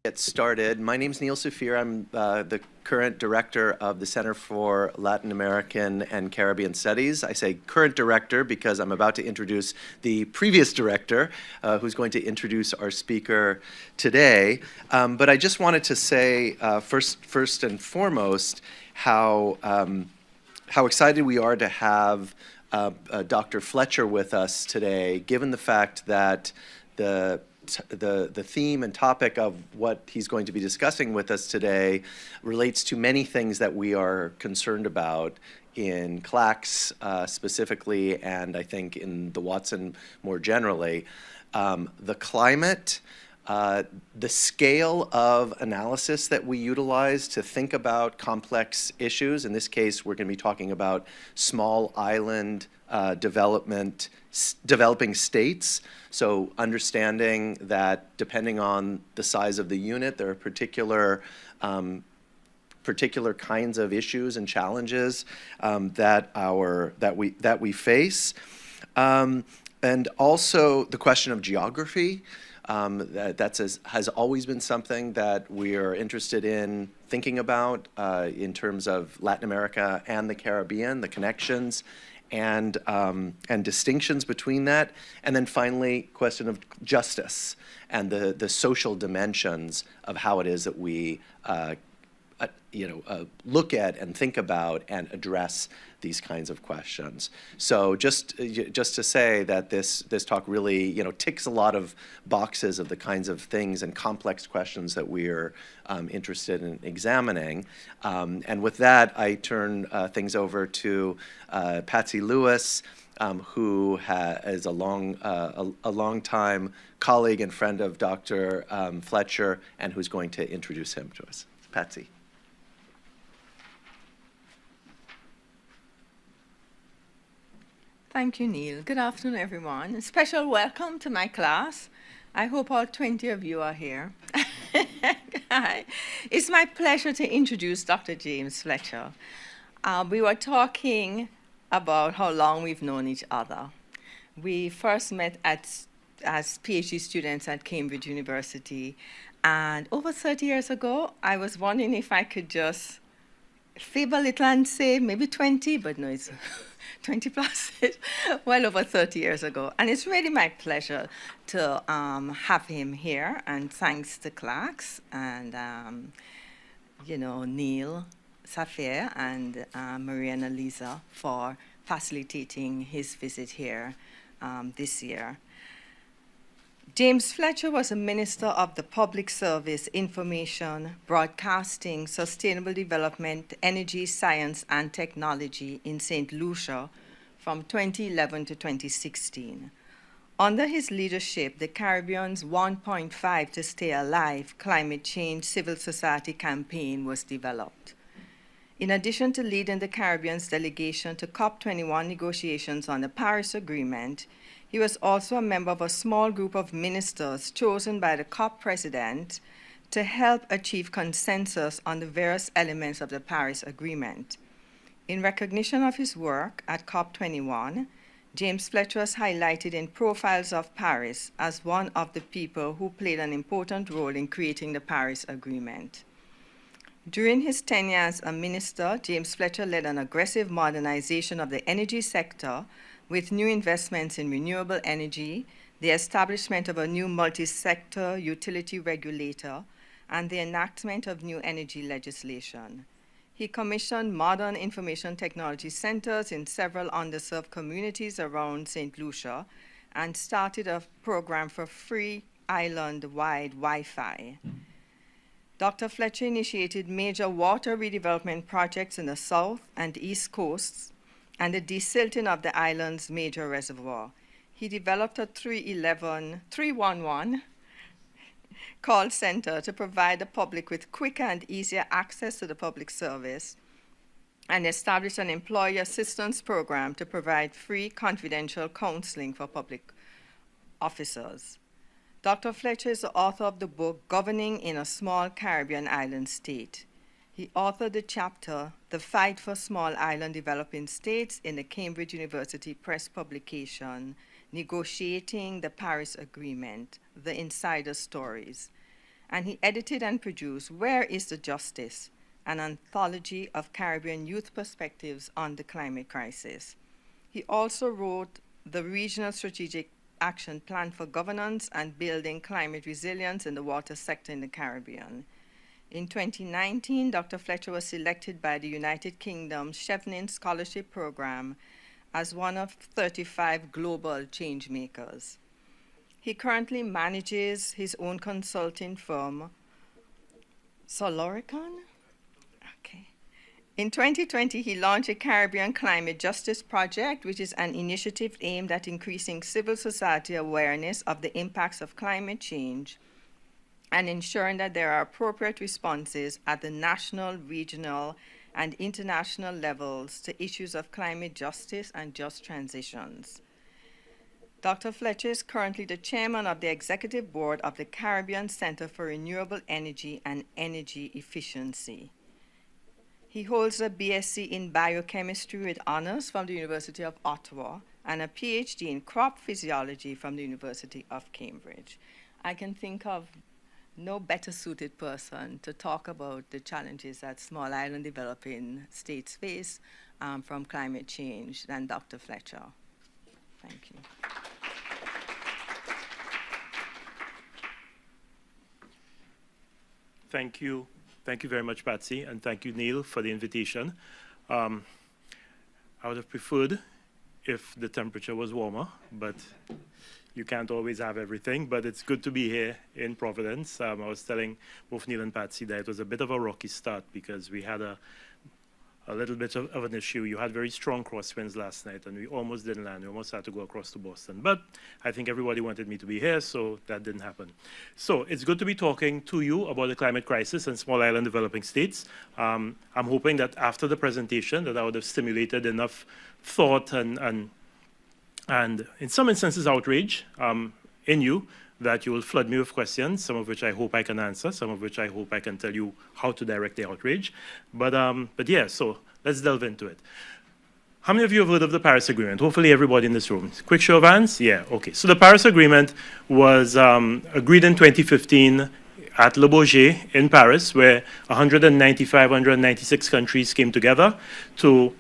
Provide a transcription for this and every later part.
Get started. My name is Neil Safir. I'm the current director of the Center for Latin American and Caribbean Studies. I say current director because I'm about to introduce the previous director who's going to introduce our speaker today. But I just wanted to say first and foremost how excited we are to have Dr. Fletcher with us today, given the fact that the theme and topic of what he's going to be discussing with us today relates to many things that we are concerned about in CLACS specifically, and I think in the Watson more generally. The climate, the scale of analysis that we utilize to think about complex issues. In this case, we're going to be talking about small island developing states. So understanding that depending on the size of the unit, there are particular kinds of issues and challenges that we face, and also the question of geography. Has always been something that we are interested in thinking about in terms of Latin America and the Caribbean, the connections and distinctions between that. And then finally, question of justice and the social dimensions of how it is that we look at and think about and address these kinds of questions. So just to say that this talk really ticks a lot of boxes of the kinds of things and complex questions that we're interested in examining. And with that, I turn things over to Patsy Lewis, who is a long-time colleague and friend of Dr. Fletcher, and who's going to introduce him to us. Patsy. Thank you, Neil. Good afternoon, everyone. A special welcome to my class. I hope all 20 of you are here. Hi. It's my pleasure to introduce Dr. James Fletcher. We were talking about how long we've known each other. We first met as PhD students at Cambridge University, and over 30 years ago, I was wondering if I could just fib a little and say maybe 20, but no, it's 20 plus, well over 30 years ago. And it's really my pleasure to have him here, and thanks to CLACS and, Neil Safir and Maria and Eliza for facilitating his visit here this year. James Fletcher was a minister of the Public Service, Information, Broadcasting, Sustainable Development, Energy, Science, and Technology in Saint Lucia from 2011 to 2016. Under his leadership, the Caribbean's 1.5 to Stay Alive climate change civil society campaign was developed. In addition to leading the Caribbean's delegation to COP21 negotiations on the Paris Agreement, he was also a member of a small group of ministers chosen by the COP president to help achieve consensus on the various elements of the Paris Agreement. In recognition of his work at COP21, James Fletcher was highlighted in Profiles of Paris as one of the people who played an important role in creating the Paris Agreement. During his tenure as a minister, James Fletcher led an aggressive modernization of the energy sector with new investments in renewable energy, the establishment of a new multi-sector utility regulator, and the enactment of new energy legislation. He commissioned modern information technology centers in several underserved communities around St. Lucia and started a program for free island-wide Wi-Fi. Dr. Fletcher initiated major water redevelopment projects in the south and east coasts and the desilting of the island's major reservoir. He developed a 311 call center to provide the public with quicker and easier access to the public service, and established an employee assistance program to provide free confidential counseling for public officers. Dr. Fletcher is the author of the book Governing in a Small Caribbean Island State. He authored the chapter, The Fight for Small Island Developing States, in the Cambridge University Press publication, Negotiating the Paris Agreement, The Insider Stories. and he edited and produced Where is the Justice? An anthology of Caribbean youth perspectives on the climate crisis. He also wrote the Regional Strategic Action Plan for Governance and Building Climate Resilience in the Water Sector in the Caribbean. In 2019, Dr. Fletcher was selected by the United Kingdom's Chevening Scholarship Program as one of 35 global change makers. He currently manages his own consulting firm, Soloricon. Okay. In 2020, he launched a Caribbean Climate Justice Project, which is an initiative aimed at increasing civil society awareness of the impacts of climate change and ensuring that there are appropriate responses at the national, regional, and international levels to issues of climate justice and just transitions. Dr. Fletcher is currently the chairman of the executive board of the Caribbean Center for Renewable Energy and Energy Efficiency. He holds a BSc in biochemistry with honors from the University of Ottawa and a PhD in crop physiology from the University of Cambridge. I can think of no better suited person to talk about the challenges that small island developing states face from climate change than Dr. Fletcher. Thank you. Thank you. Thank you very much, Patsy, and thank you, Neil, for the invitation. I would have preferred if the temperature was warmer, but you can't always have everything, but it's good to be here in Providence. I was telling both Neil and Patsy that it was a bit of a rocky start because we had a little bit of an issue. You had very strong crosswinds last night, and we almost didn't land. We almost had to go across to Boston. But I think everybody wanted me to be here, so that didn't happen. So it's good to be talking to you about the climate crisis in small island developing states. I'm hoping that after the presentation that I would have stimulated enough thought and in some instances outrage in you, that you will flood me with questions, some of which I hope I can answer, some of which I hope I can tell you how to direct the outrage. But yeah, so let's delve into it. How many of you have heard of the Paris Agreement? Hopefully everybody in this room. Quick show of hands? Yeah, okay. So the Paris Agreement was agreed in 2015 at Le Bourget in Paris, where 196 countries came together to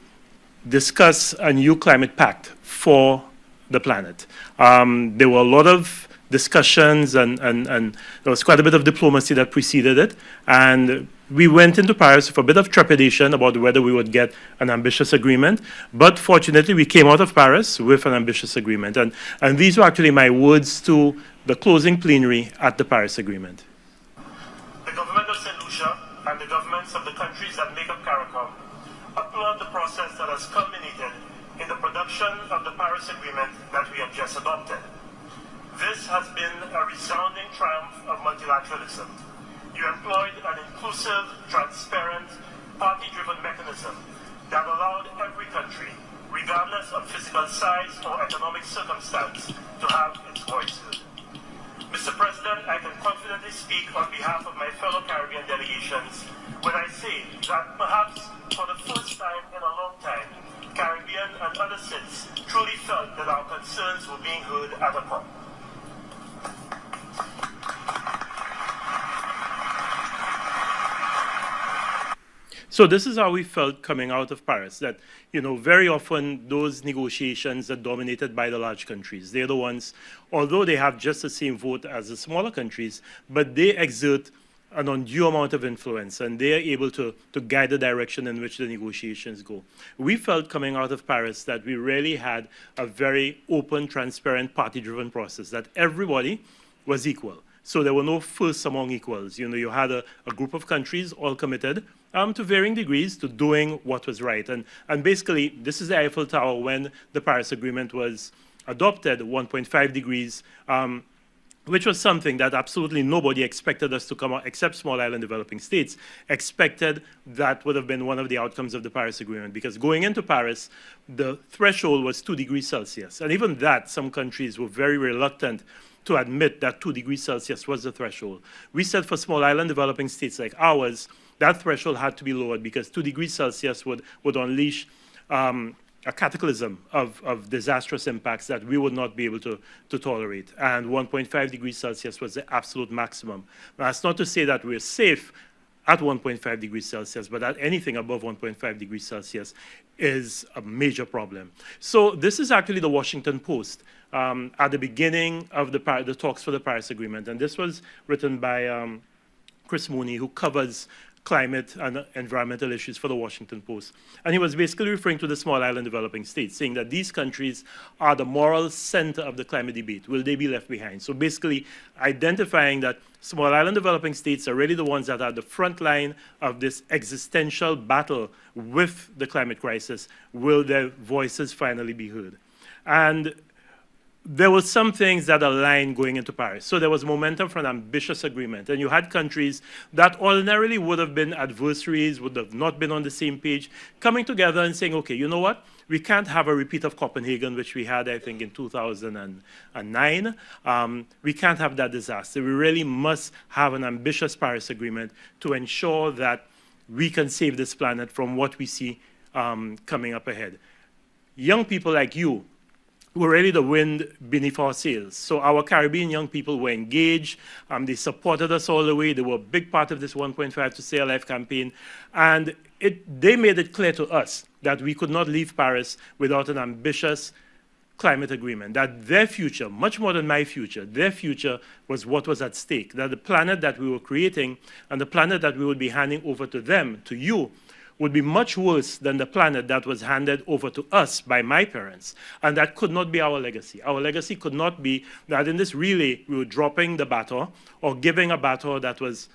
discuss a new climate pact for the planet. There were a lot of discussions and there was quite a bit of diplomacy that preceded it. And we went into Paris with a bit of trepidation about whether we would get an ambitious agreement. But fortunately, we came out of Paris with an ambitious agreement. And these were actually my words to the closing plenary at the Paris Agreement. The government of Saint Lucia and the governments of the countries that make up CARICOM applaud the process that has culminated in the production of the Paris Agreement that we have just adopted. This has been a resounding triumph of multilateralism. You employed an inclusive, transparent, party-driven mechanism that allowed every country, regardless of physical size or economic circumstance, to have its voice heard. Mr. President, I can confidently speak on behalf of my fellow Caribbean delegations when I say that perhaps for the first time in a long time, Caribbean and other states truly felt that our concerns were being heard at a COP. So this is how we felt coming out of Paris, that, you know, very often those negotiations are dominated by the large countries. They're the ones, although they have just the same vote as the smaller countries, but they exert an undue amount of influence, and they are able to guide the direction in which the negotiations go. We felt coming out of Paris that we really had a very open, transparent, party-driven process, that everybody was equal. So there were no firsts among equals. You know, you had a group of countries all committed to varying degrees to doing what was right. And basically, this is the Eiffel Tower when the Paris Agreement was adopted, 1.5 degrees, which was something that absolutely nobody expected us to come out, except small island developing states, expected that would have been one of the outcomes of the Paris Agreement. Because going into Paris, the threshold was 2 degrees Celsius. And even that, some countries were very reluctant to admit that 2 degrees Celsius was the threshold. We said for small island developing states like ours, that threshold had to be lowered because 2 degrees Celsius would unleash a cataclysm of disastrous impacts that we would not be able to tolerate. And 1.5 degrees Celsius was the absolute maximum. Now, that's not to say that we're safe at 1.5 degrees Celsius, but at anything above 1.5 degrees Celsius is a major problem. So this is actually the Washington Post at the beginning of the talks for the Paris Agreement. And this was written by Chris Mooney, who covers climate and environmental issues for the Washington Post. And he was basically referring to the small island developing states, saying that these countries are the moral center of the climate debate. Will they be left behind? So basically identifying that small island developing states are really the ones that are the front line of this existential battle with the climate crisis. Will their voices finally be heard? And there were some things that aligned going into Paris. So there was momentum for an ambitious agreement. And you had countries that ordinarily would have been adversaries, would have not been on the same page, coming together and saying, okay, you know what? We can't have a repeat of Copenhagen, which we had, I think, in 2009. We can't have that disaster. We really must have an ambitious Paris Agreement to ensure that we can save this planet from what we see coming up ahead. Young people like you were really the wind beneath our sails. So our Caribbean young people were engaged. They supported us all the way. They were a big part of this 1.5 to Stay Alive campaign. And they made it clear to us that we could not leave Paris without an ambitious climate agreement, that their future, much more than my future, their future was what was at stake, that the planet that we were creating and the planet that we would be handing over to them, to you, would be much worse than the planet that was handed over to us by my parents. And that could not be our legacy. Our legacy could not be that in this relay we were dropping the baton or giving a baton that was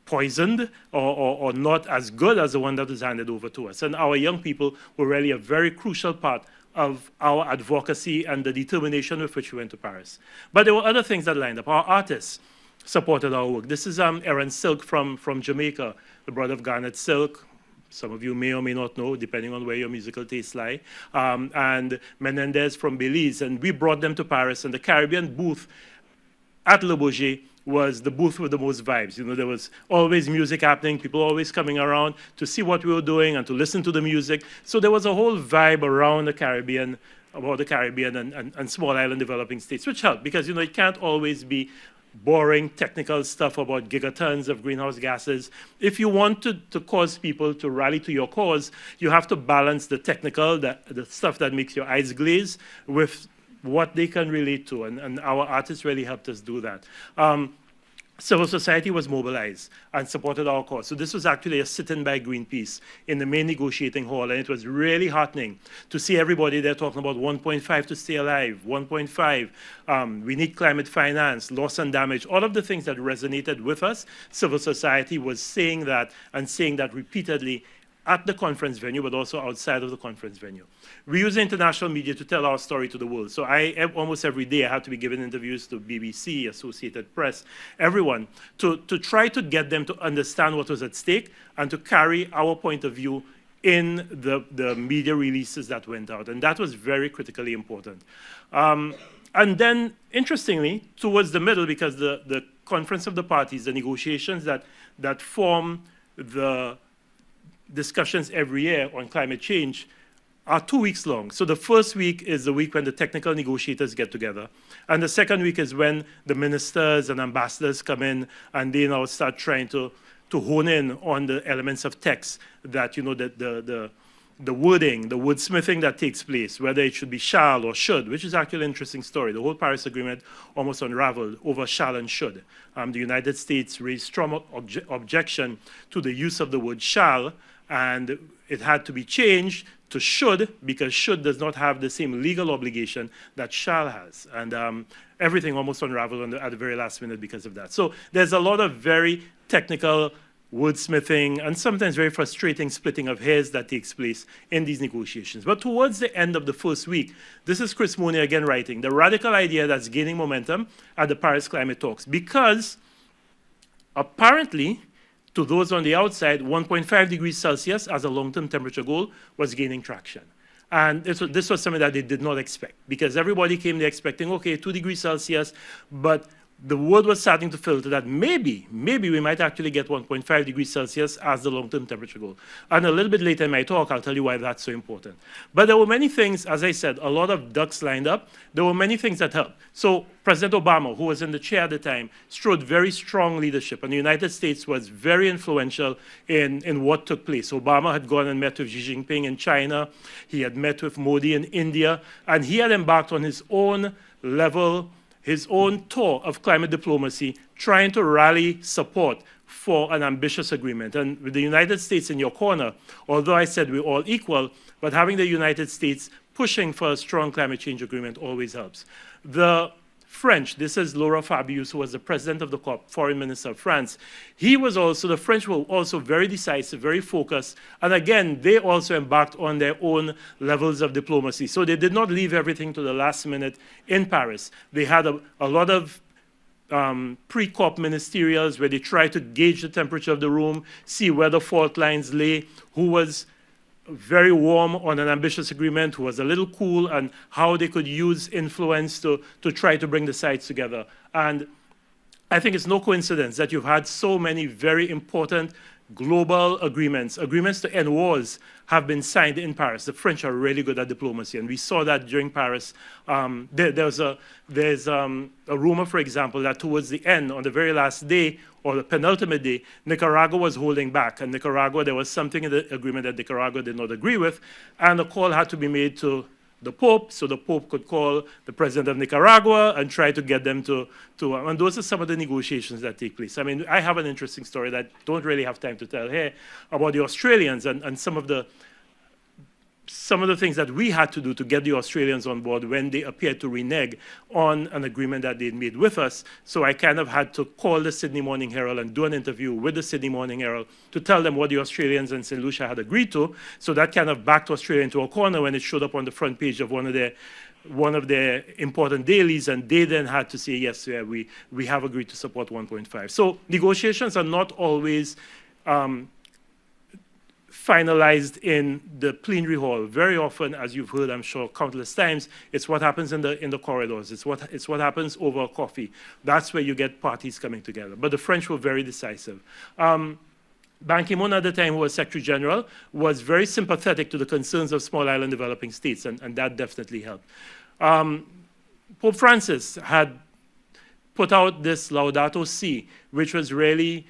poisoned or not as good as the one that was handed over to us. And our young people were really a very crucial part of our advocacy and the determination with which we went to Paris. But there were other things that lined up. Our artists supported our work. This is Aaron Silk from Jamaica, the brother of Garnet Silk. Some of you may or may not know, depending on where your musical tastes lie, and Menendez from Belize. And we brought them to Paris, and the Caribbean booth at Le Bourget was the booth with the most vibes. You know, there was always music happening, people always coming around to see what we were doing and to listen to the music. So there was a whole vibe around the Caribbean, about the Caribbean and small island developing states, which helped because, you know, it can't always be boring technical stuff about gigatons of greenhouse gases. If you want to cause people to rally to your cause, you have to balance the technical, the stuff that makes your eyes glaze, with what they can relate to. And our artists really helped us do that. Civil society was mobilized and supported our cause. So this was actually a sit-in by Greenpeace in the main negotiating hall, and it was really heartening to see everybody there talking about 1.5 to stay alive, 1.5, we need climate finance, loss and damage, all of the things that resonated with us. Civil society was saying that and saying that repeatedly at the conference venue, but also outside of the conference venue. We use the international media to tell our story to the world. So almost every day I have to be giving interviews to BBC, Associated Press, everyone, to try to get them to understand what was at stake and to carry our point of view in the media releases that went out. And that was very critically important. And then, interestingly, towards the middle, because the Conference of the Parties, the negotiations that form the discussions every year on climate change are 2 weeks long. So the first week is the week when the technical negotiators get together. And the second week is when the ministers and ambassadors come in and they now start trying to hone in on the elements of text that, you know, the wording, the wordsmithing that takes place, whether it should be shall or should, which is actually an interesting story. The whole Paris Agreement almost unraveled over shall and should. The United States raised strong objection to the use of the word shall, and it had to be changed to should, because should does not have the same legal obligation that shall has. And everything almost unraveled at the very last minute because of that. So there's a lot of very technical wordsmithing and sometimes very frustrating splitting of hairs that takes place in these negotiations. But towards the end of the first week, this is Chris Mooney again writing, the radical idea that's gaining momentum at the Paris climate talks, because apparently, to those on the outside, 1.5 degrees Celsius as a long-term temperature goal was gaining traction. And this was something that they did not expect, because everybody came there expecting, okay, 2 degrees Celsius, but the word was starting to filter that maybe we might actually get 1.5 degrees Celsius as the long-term temperature goal. And a little bit later in my talk, I'll tell you why that's so important. But there were many things, as I said, a lot of ducks lined up. There were many things that helped. So President Obama, who was in the chair at the time, strode very strong leadership. And the United States was very influential in what took place. Obama had gone and met with Xi Jinping in China. He had met with Modi in India. And he had embarked on his own level, his own tour of climate diplomacy, trying to rally support for an ambitious agreement. And with the United States in your corner, although I said we're all equal, but having the United States pushing for a strong climate change agreement always helps. The French, this is Laurent Fabius, who was the president of the COP, foreign minister of France. The French were also very decisive, very focused. And again, they also embarked on their own levels of diplomacy. So they did not leave everything to the last minute in Paris. They had a lot of pre-COP ministerials where they tried to gauge the temperature of the room, see where the fault lines lay, who was very warm on an ambitious agreement, who was a little cool, and how they could use influence to try to bring the sides together. And I think it's no coincidence that you've had so many very important global agreements to end wars have been signed in Paris. The French are really good at diplomacy, and we saw that during Paris. There's a rumor, for example, that towards the end, on the very last day, or the penultimate day, Nicaragua was holding back. And Nicaragua, there was something in the agreement that Nicaragua did not agree with, and a call had to be made to the Pope, so the Pope could call the president of Nicaragua and try to get them to and those are some of the negotiations that take place. I mean, I have an interesting story that I don't really have time to tell here about the Australians and some of the things that we had to do to get the Australians on board when they appeared to renege on an agreement that they'd made with us. So I kind of had to call the Sydney Morning Herald and do an interview with the Sydney Morning Herald to tell them what the Australians and Saint Lucia had agreed to. So that kind of backed Australia into a corner when it showed up on the front page of one of their important dailies, and they then had to say, yes, yeah, we have agreed to support 1.5. So negotiations are not always finalized in the plenary hall. Very often, as you've heard, I'm sure, countless times, it's what happens in the corridors. It's what happens over coffee. That's where you get parties coming together. But the French were very decisive. Ban Ki-moon at the time, who was Secretary General, was very sympathetic to the concerns of small island developing states, and that definitely helped. Pope Francis had put out this Laudato Si, which was really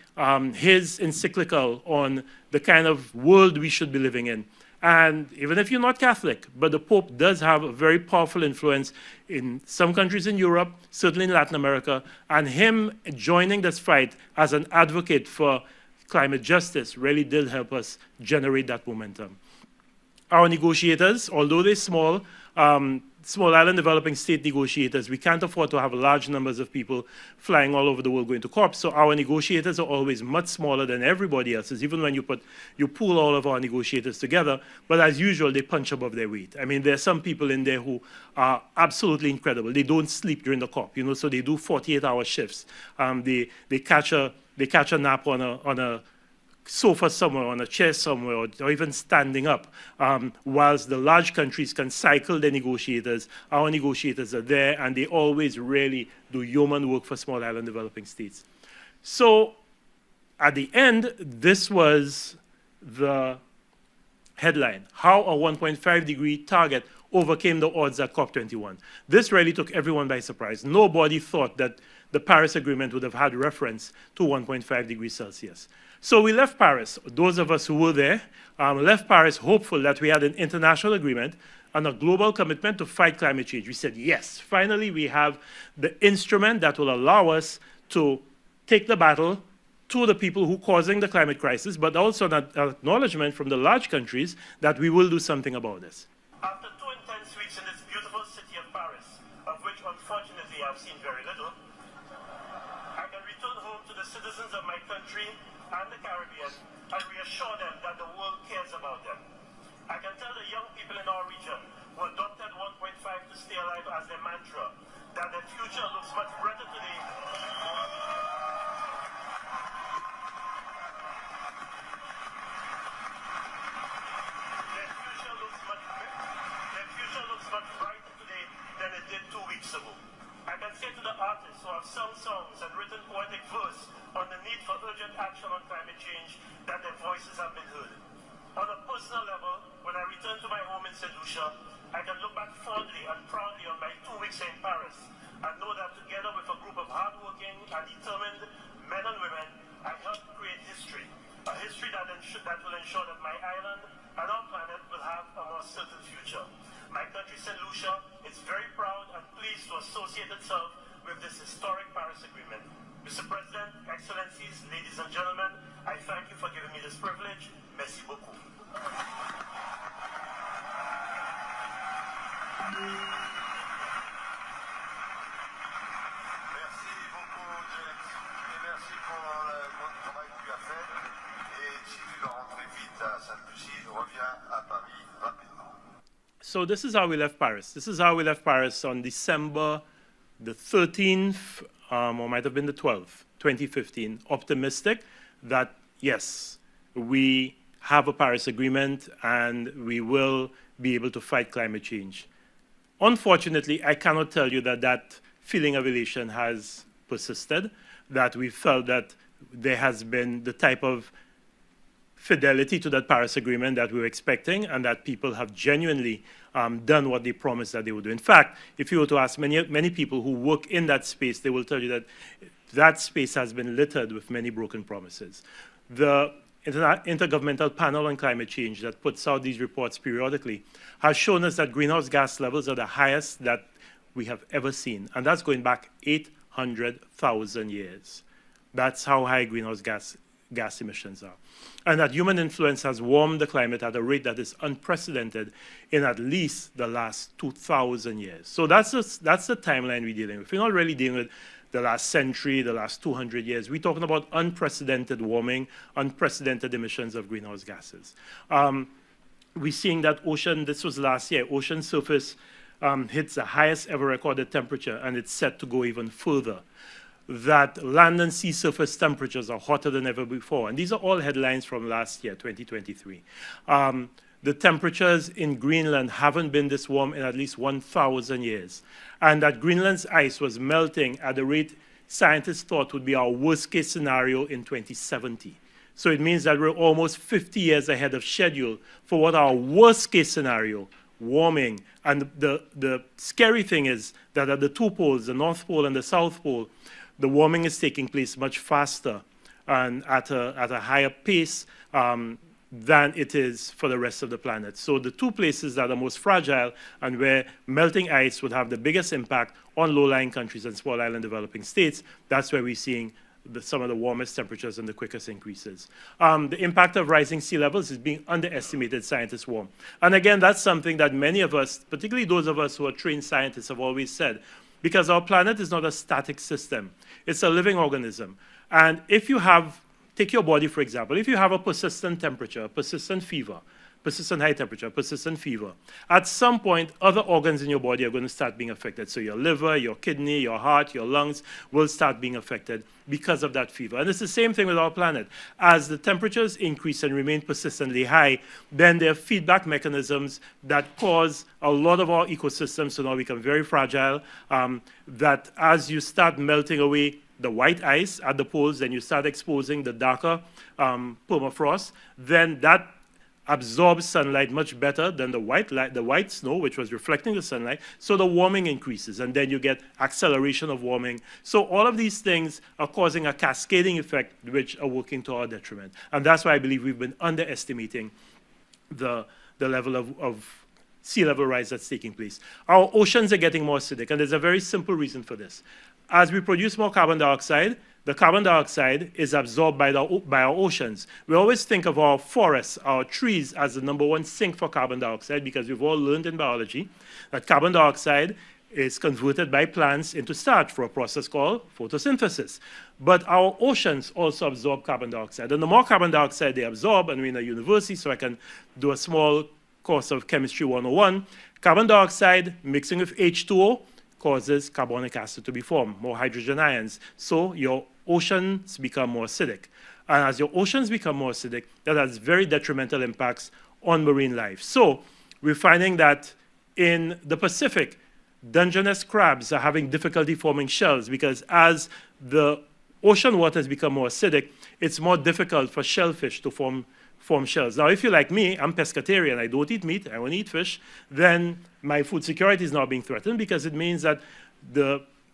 his encyclical on the kind of world we should be living in. And even if you're not Catholic, but the Pope does have a very powerful influence in some countries in Europe, certainly in Latin America, and him joining this fight as an advocate for climate justice really did help us generate that momentum. Our negotiators, although they're small island developing state negotiators, we can't afford to have large numbers of people flying all over the world going to COP. So our negotiators are always much smaller than everybody else's, even when you pool all of our negotiators together. But as usual, they punch above their weight. I mean, there are some people in there who are absolutely incredible. They don't sleep during the COP, so they do 48-hour shifts. They catch a nap on a sofa somewhere, on a chair somewhere, or even standing up, whilst the large countries can cycle their negotiators. Our negotiators are there, and they always really do yeoman work for small island developing states. So at the end, this was the headline: how a 1.5 degree target overcame the odds at COP21. This really took everyone by surprise. Nobody thought that the Paris Agreement would have had reference to 1.5 degrees Celsius. So we left Paris, those of us who were there, left Paris hopeful that we had an international agreement and a global commitment to fight climate change. We said, yes, finally we have the instrument that will allow us to take the battle to the people who are causing the climate crisis, but also an acknowledgement from the large countries that we will do something about this. After 2 intense weeks in this beautiful city of Paris, of which unfortunately I've seen very little, I can return home to the citizens of my country and the Caribbean and reassure them that the world cares about them. I can tell the young people in our region who adopted 1.5 to stay alive as their mantra that their future looks much brighter today. Their future looks much brighter today than it did 2 weeks ago. I can say to the artists who have sung songs and written poetic verse on the need for urgent action on climate change that their voices have been heard. On a personal level, when I return to my home in Saint Lucia, I can look back fondly and proudly on my 2 weeks in Paris and know that together with a group of hardworking and determined men and women, I helped create history, a history that will ensure that my island and our planet will have a more certain future. My country, Saint Lucia, is very proud and pleased to associate itself with this historic Paris Agreement. Mr. President, Excellencies, ladies and gentlemen, I thank you for giving me this privilege. Merci beaucoup. Merci beaucoup, James, et merci pour le bon travail que tu as fait. Et si tu dois rentrer vite à Saint Lucie, reviens à Paris rapidement. So this is how we left Paris. This is how we left Paris on December the 13th, or might have been the 12th, 2015, optimistic that, yes, we have a Paris Agreement and we will be able to fight climate change. Unfortunately, I cannot tell you that that feeling of elation has persisted, that we felt that there has been the type of fidelity to that Paris Agreement that we were expecting, and that people have genuinely done what they promised that they would do. In fact, if you were to ask many people who work in that space, they will tell you that that space has been littered with many broken promises. The Intergovernmental Panel on Climate Change that puts out these reports periodically has shown us that greenhouse gas levels are the highest that we have ever seen, and that's going back 800,000 years. That's how high greenhouse gas emissions are. And that human influence has warmed the climate at a rate that is unprecedented in at least the last 2,000 years. So that's the timeline we're dealing with. We're not really dealing with the last century, the last 200 years. We're talking about unprecedented warming, unprecedented emissions of greenhouse gases. We're seeing that this was last year, ocean surface hits the highest ever recorded temperature, and it's set to go even further. That land and sea surface temperatures are hotter than ever before. And these are all headlines from last year, 2023. The temperatures in Greenland haven't been this warm in at least 1,000 years. And that Greenland's ice was melting at a rate scientists thought would be our worst case scenario in 2070. So it means that we're almost 50 years ahead of schedule for what our worst case scenario, warming. And the scary thing is that at the two poles, the North Pole and the South Pole, the warming is taking place much faster and at a higher pace than it is for the rest of the planet. So the two places that are most fragile and where melting ice would have the biggest impact on low-lying countries and small island developing states, that's where we're seeing some of the warmest temperatures and the quickest increases. The impact of rising sea levels is being underestimated, scientists warn. And again, that's something that many of us, particularly those of us who are trained scientists, have always said, because our planet is not a static system. It's a living organism. And if you have, take your body, for example, if you have a persistent temperature, a persistent fever, persistent high temperature, persistent fever, at some point, other organs in your body are going to start being affected. So your liver, your kidney, your heart, your lungs will start being affected because of that fever. And it's the same thing with our planet. As the temperatures increase and remain persistently high, then there are feedback mechanisms that cause a lot of our ecosystems to now become very fragile, that as you start melting away the white ice at the poles, then you start exposing the darker permafrost, then that absorbs sunlight much better than the white snow, which was reflecting the sunlight. So the warming increases, and then you get acceleration of warming. So all of these things are causing a cascading effect, which are working to our detriment. And that's why I believe we've been underestimating the level of sea level rise that's taking place. Our oceans are getting more acidic, and there's a very simple reason for this. As we produce more carbon dioxide, the carbon dioxide is absorbed by our oceans. We always think of our forests, our trees, as the #1 sink for carbon dioxide, because we've all learned in biology that carbon dioxide is converted by plants into starch for a process called photosynthesis. But our oceans also absorb carbon dioxide. And the more carbon dioxide they absorb, and we're in a university, so I can do a small course of Chemistry 101, carbon dioxide mixing with H2O causes carbonic acid to be formed, more hydrogen ions. So your oceans become more acidic. And as your oceans become more acidic, that has very detrimental impacts on marine life. So we're finding that in the Pacific, Dungeness crabs are having difficulty forming shells because as the ocean waters become more acidic, it's more difficult for shellfish to form shells. Now, if you're like me, I'm pescatarian, I don't eat meat, I only eat fish, then my food security is now being threatened because it means that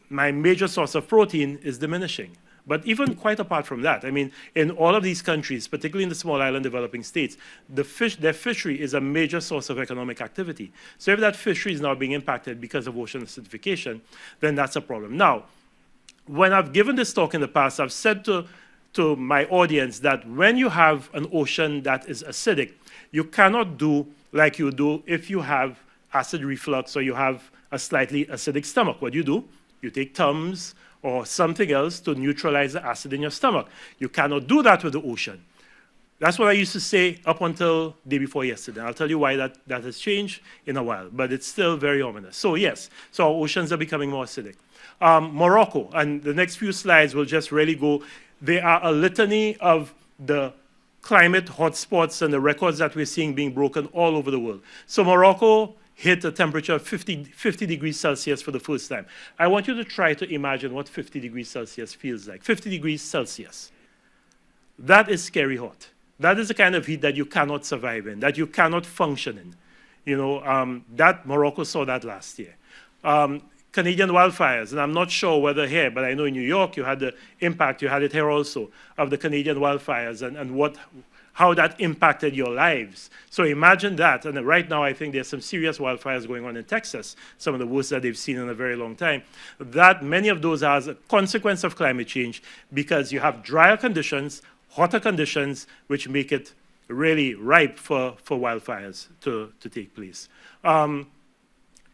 my major source of protein is diminishing. But even quite apart from that, I mean, in all of these countries, particularly in the small island developing states, their fishery is a major source of economic activity. So if that fishery is now being impacted because of ocean acidification, then that's a problem. Now, when I've given this talk in the past, I've said to my audience that when you have an ocean that is acidic, you cannot do like you do if you have acid reflux or you have a slightly acidic stomach. What do? You take Tums or something else to neutralize the acid in your stomach. You cannot do that with the ocean. That's what I used to say up until day before yesterday. I'll tell you why that has changed in a while, but it's still very ominous. So yes, so our oceans are becoming more acidic. Morocco, and the next few slides will just really go, there are a litany of the climate hotspots and the records that we're seeing being broken all over the world. So Morocco hit a temperature of 50 degrees Celsius for the first time. I want you to try to imagine what 50 degrees Celsius feels like. 50 degrees Celsius. That is scary hot. That is the kind of heat that you cannot survive in, that you cannot function in. You know, that Morocco saw that last year. Canadian wildfires, and I'm not sure whether here, but I know in New York you had the impact, you had it here also, of the Canadian wildfires and how that impacted your lives. So imagine that, and right now I think there's some serious wildfires going on in Texas, some of the worst that they've seen in a very long time. That many of those are as a consequence of climate change because you have drier conditions, hotter conditions, which make it really ripe for wildfires to take place.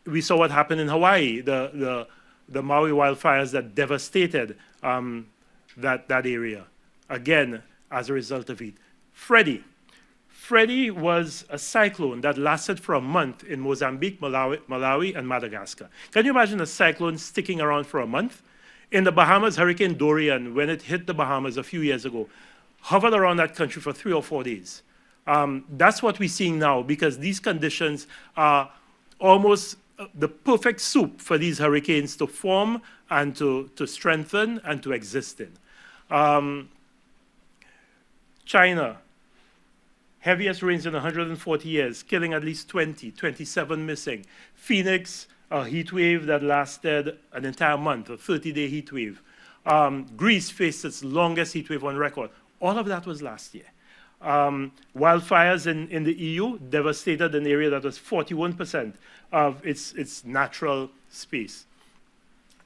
We saw what happened in Hawaii, the Maui wildfires that devastated that area, again, as a result of heat. Freddie was a cyclone that lasted for a month in Mozambique, Malawi, and Madagascar. Can you imagine a cyclone sticking around for a month? In the Bahamas, Hurricane Dorian, when it hit the Bahamas a few years ago, hovered around that country for 3 or 4 days. That's what we're seeing now because these conditions are almost the perfect soup for these hurricanes to form and to strengthen and to exist in. China, heaviest rains in 140 years, killing at least 27 missing. Phoenix, a heat wave that lasted an entire month, a 30-day heat wave. Greece faced its longest heat wave on record. All of that was last year. Wildfires in the EU devastated an area that was 41% of its natural space.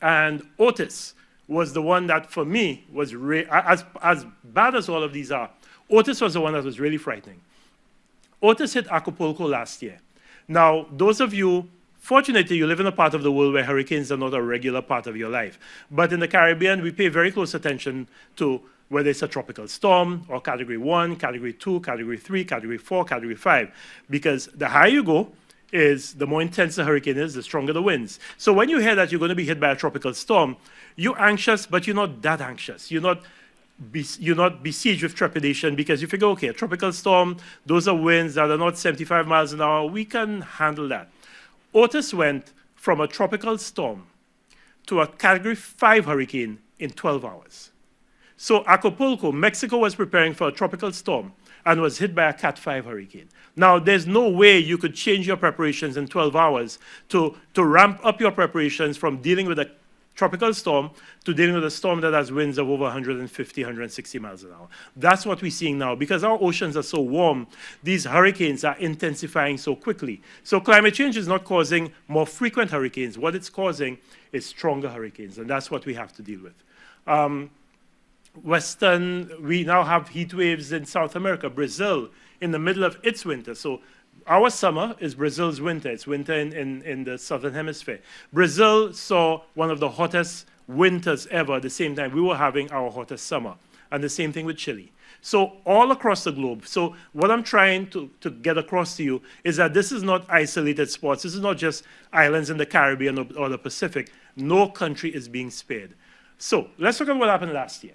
And Otis was the one that, for me, was as bad as all of these are, Otis was the one that was really frightening. Otis hit Acapulco last year. Now, those of you, fortunately, you live in a part of the world where hurricanes are not a regular part of your life. But in the Caribbean, we pay very close attention to whether it's a tropical storm or Category 1, Category 2, Category 3, Category 4, Category 5. Because the higher you go, the more intense the hurricane is, the stronger the winds. So when you hear that you're going to be hit by a tropical storm, you're anxious, but you're not that anxious. You're not besieged with trepidation because you figure, okay, a tropical storm, those are winds that are not 75 miles an hour, we can handle that. Otis went from a tropical storm to a Category 5 hurricane in 12 hours. So Acapulco, Mexico was preparing for a tropical storm and was hit by a Cat 5 hurricane. Now, there's no way you could change your preparations in 12 hours to ramp up your preparations from dealing with a tropical storm to dealing with a storm that has winds of over 150, 160 miles an hour. That's what we're seeing now. Because our oceans are so warm, these hurricanes are intensifying so quickly. So climate change is not causing more frequent hurricanes. What it's causing is stronger hurricanes, and that's what we have to deal with. We now have heat waves in South America, Brazil, in the middle of its winter. So our summer is Brazil's winter. It's winter in the southern hemisphere. Brazil saw one of the hottest winters ever at the same time we were having our hottest summer. And the same thing with Chile. So all across the globe. So what I'm trying to get across to you is that this is not isolated spots. This is not just islands in the Caribbean or the Pacific. No country is being spared. So let's look at what happened last year.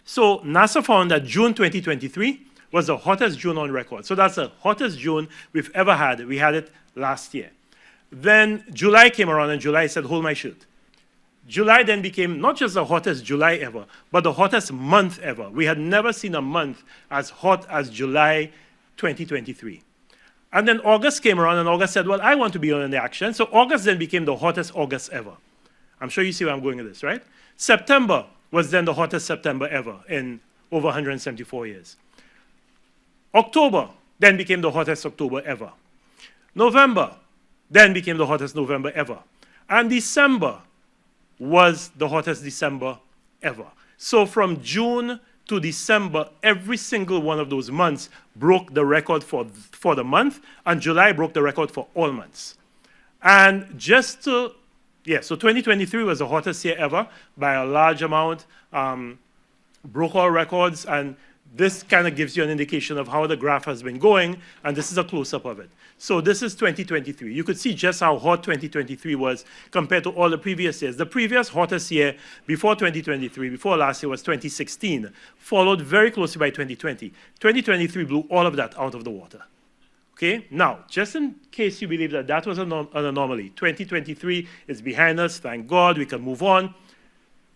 So NASA found that June 2023 was the hottest June on record. So that's the hottest June we've ever had. We had it last year. Then July came around, and July said, hold my shirt. July then became not just the hottest July ever, but the hottest month ever. We had never seen a month as hot as July 2023. And then August came around, and August said, well, I want to be on the action. So August then became the hottest August ever. I'm sure you see where I'm going with this, right? September was then the hottest September ever in over 174 years. October then became the hottest October ever. November then became the hottest November ever. And December was the hottest December ever. So from June to December, every single one of those months broke the record for the month, and July broke the record for all months. And just to, so 2023 was the hottest year ever by a large amount, broke all records, and this kind of gives you an indication of how the graph has been going, and this is a close-up of it. So this is 2023. You could see just how hot 2023 was compared to all the previous years. The previous hottest year before 2023, before last year, was 2016, followed very closely by 2020. 2023 blew all of that out of the water. Okay? Now, just in case you believe that that was an anomaly, 2023 is behind us, thank God, we can move on.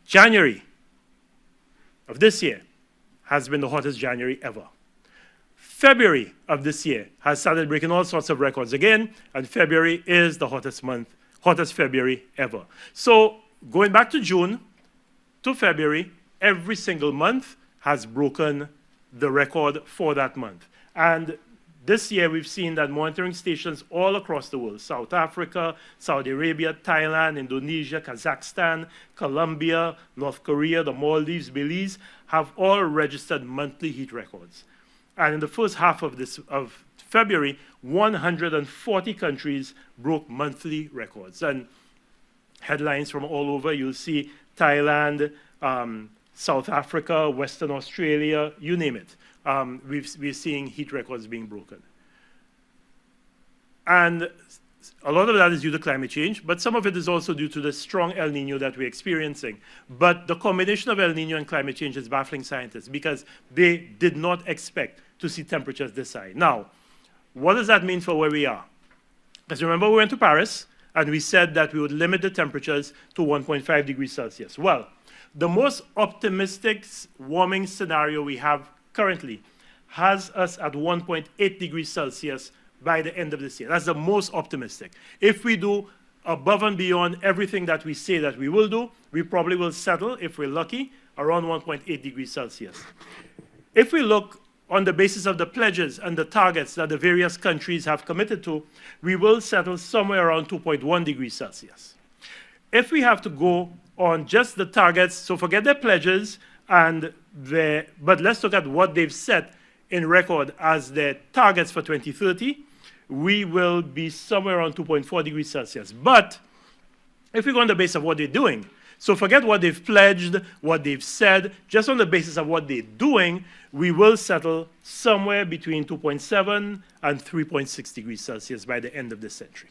January of this year has been the hottest January ever. February of this year has started breaking all sorts of records again, and February is the hottest month, hottest February ever. So going back to June to February, every single month has broken the record for that month. And this year we've seen that monitoring stations all across the world, South Africa, Saudi Arabia, Thailand, Indonesia, Kazakhstan, Colombia, North Korea, the Maldives, Belize, have all registered monthly heat records. And in the first half of February, 140 countries broke monthly records. And headlines from all over, you'll see Thailand, South Africa, Western Australia, you name it. We're seeing heat records being broken. And a lot of that is due to climate change, but some of it is also due to the strong El Nino that we're experiencing. But the combination of El Nino and climate change is baffling scientists because they did not expect to see temperatures this high. Now, what does that mean for where we are? Because remember, we went to Paris, and we said that we would limit the temperatures to 1.5 degrees Celsius. Well, the most optimistic warming scenario we have currently has us at 1.8 degrees Celsius by the end of this year. That's the most optimistic. If we do above and beyond everything that we say that we will do, we probably will settle, if we're lucky, around 1.8 degrees Celsius. If we look on the basis of the pledges and the targets that the various countries have committed to, we will settle somewhere around 2.1 degrees Celsius. If we have to go on just the targets, so forget their pledges, but let's look at what they've set in record as their targets for 2030, we will be somewhere around 2.4 degrees Celsius. But if we go on the basis of what they're doing, so forget what they've pledged, what they've said, just on the basis of what they're doing, we will settle somewhere between 2.7 and 3.6 degrees Celsius by the end of this century.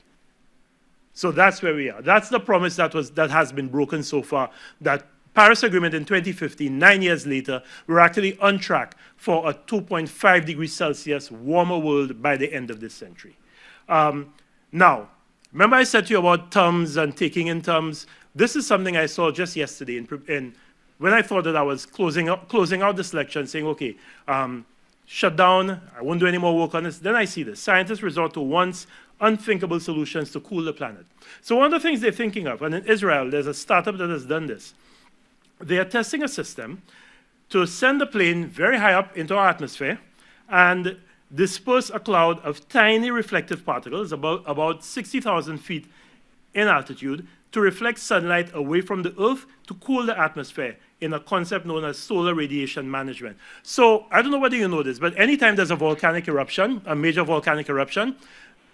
So that's where we are. That's the promise that has been broken so far, that Paris Agreement in 2015, 9 years later, we're actually on track for a 2.5 degrees Celsius warmer world by the end of this century. Now, remember I said to you about terms and taking in terms? This is something I saw just yesterday when I thought that I was closing out this lecture and saying, okay, shut down, I won't do any more work on this. Then I see this. Scientists resort to once unthinkable solutions to cool the planet. So one of the things they're thinking of, and in Israel, there's a startup that has done this. They are testing a system to send a plane very high up into our atmosphere and disperse a cloud of tiny reflective particles about 60,000 feet in altitude to reflect sunlight away from the Earth to cool the atmosphere in a concept known as solar radiation management. So I don't know whether you know this, but anytime there's a volcanic eruption, a major volcanic eruption,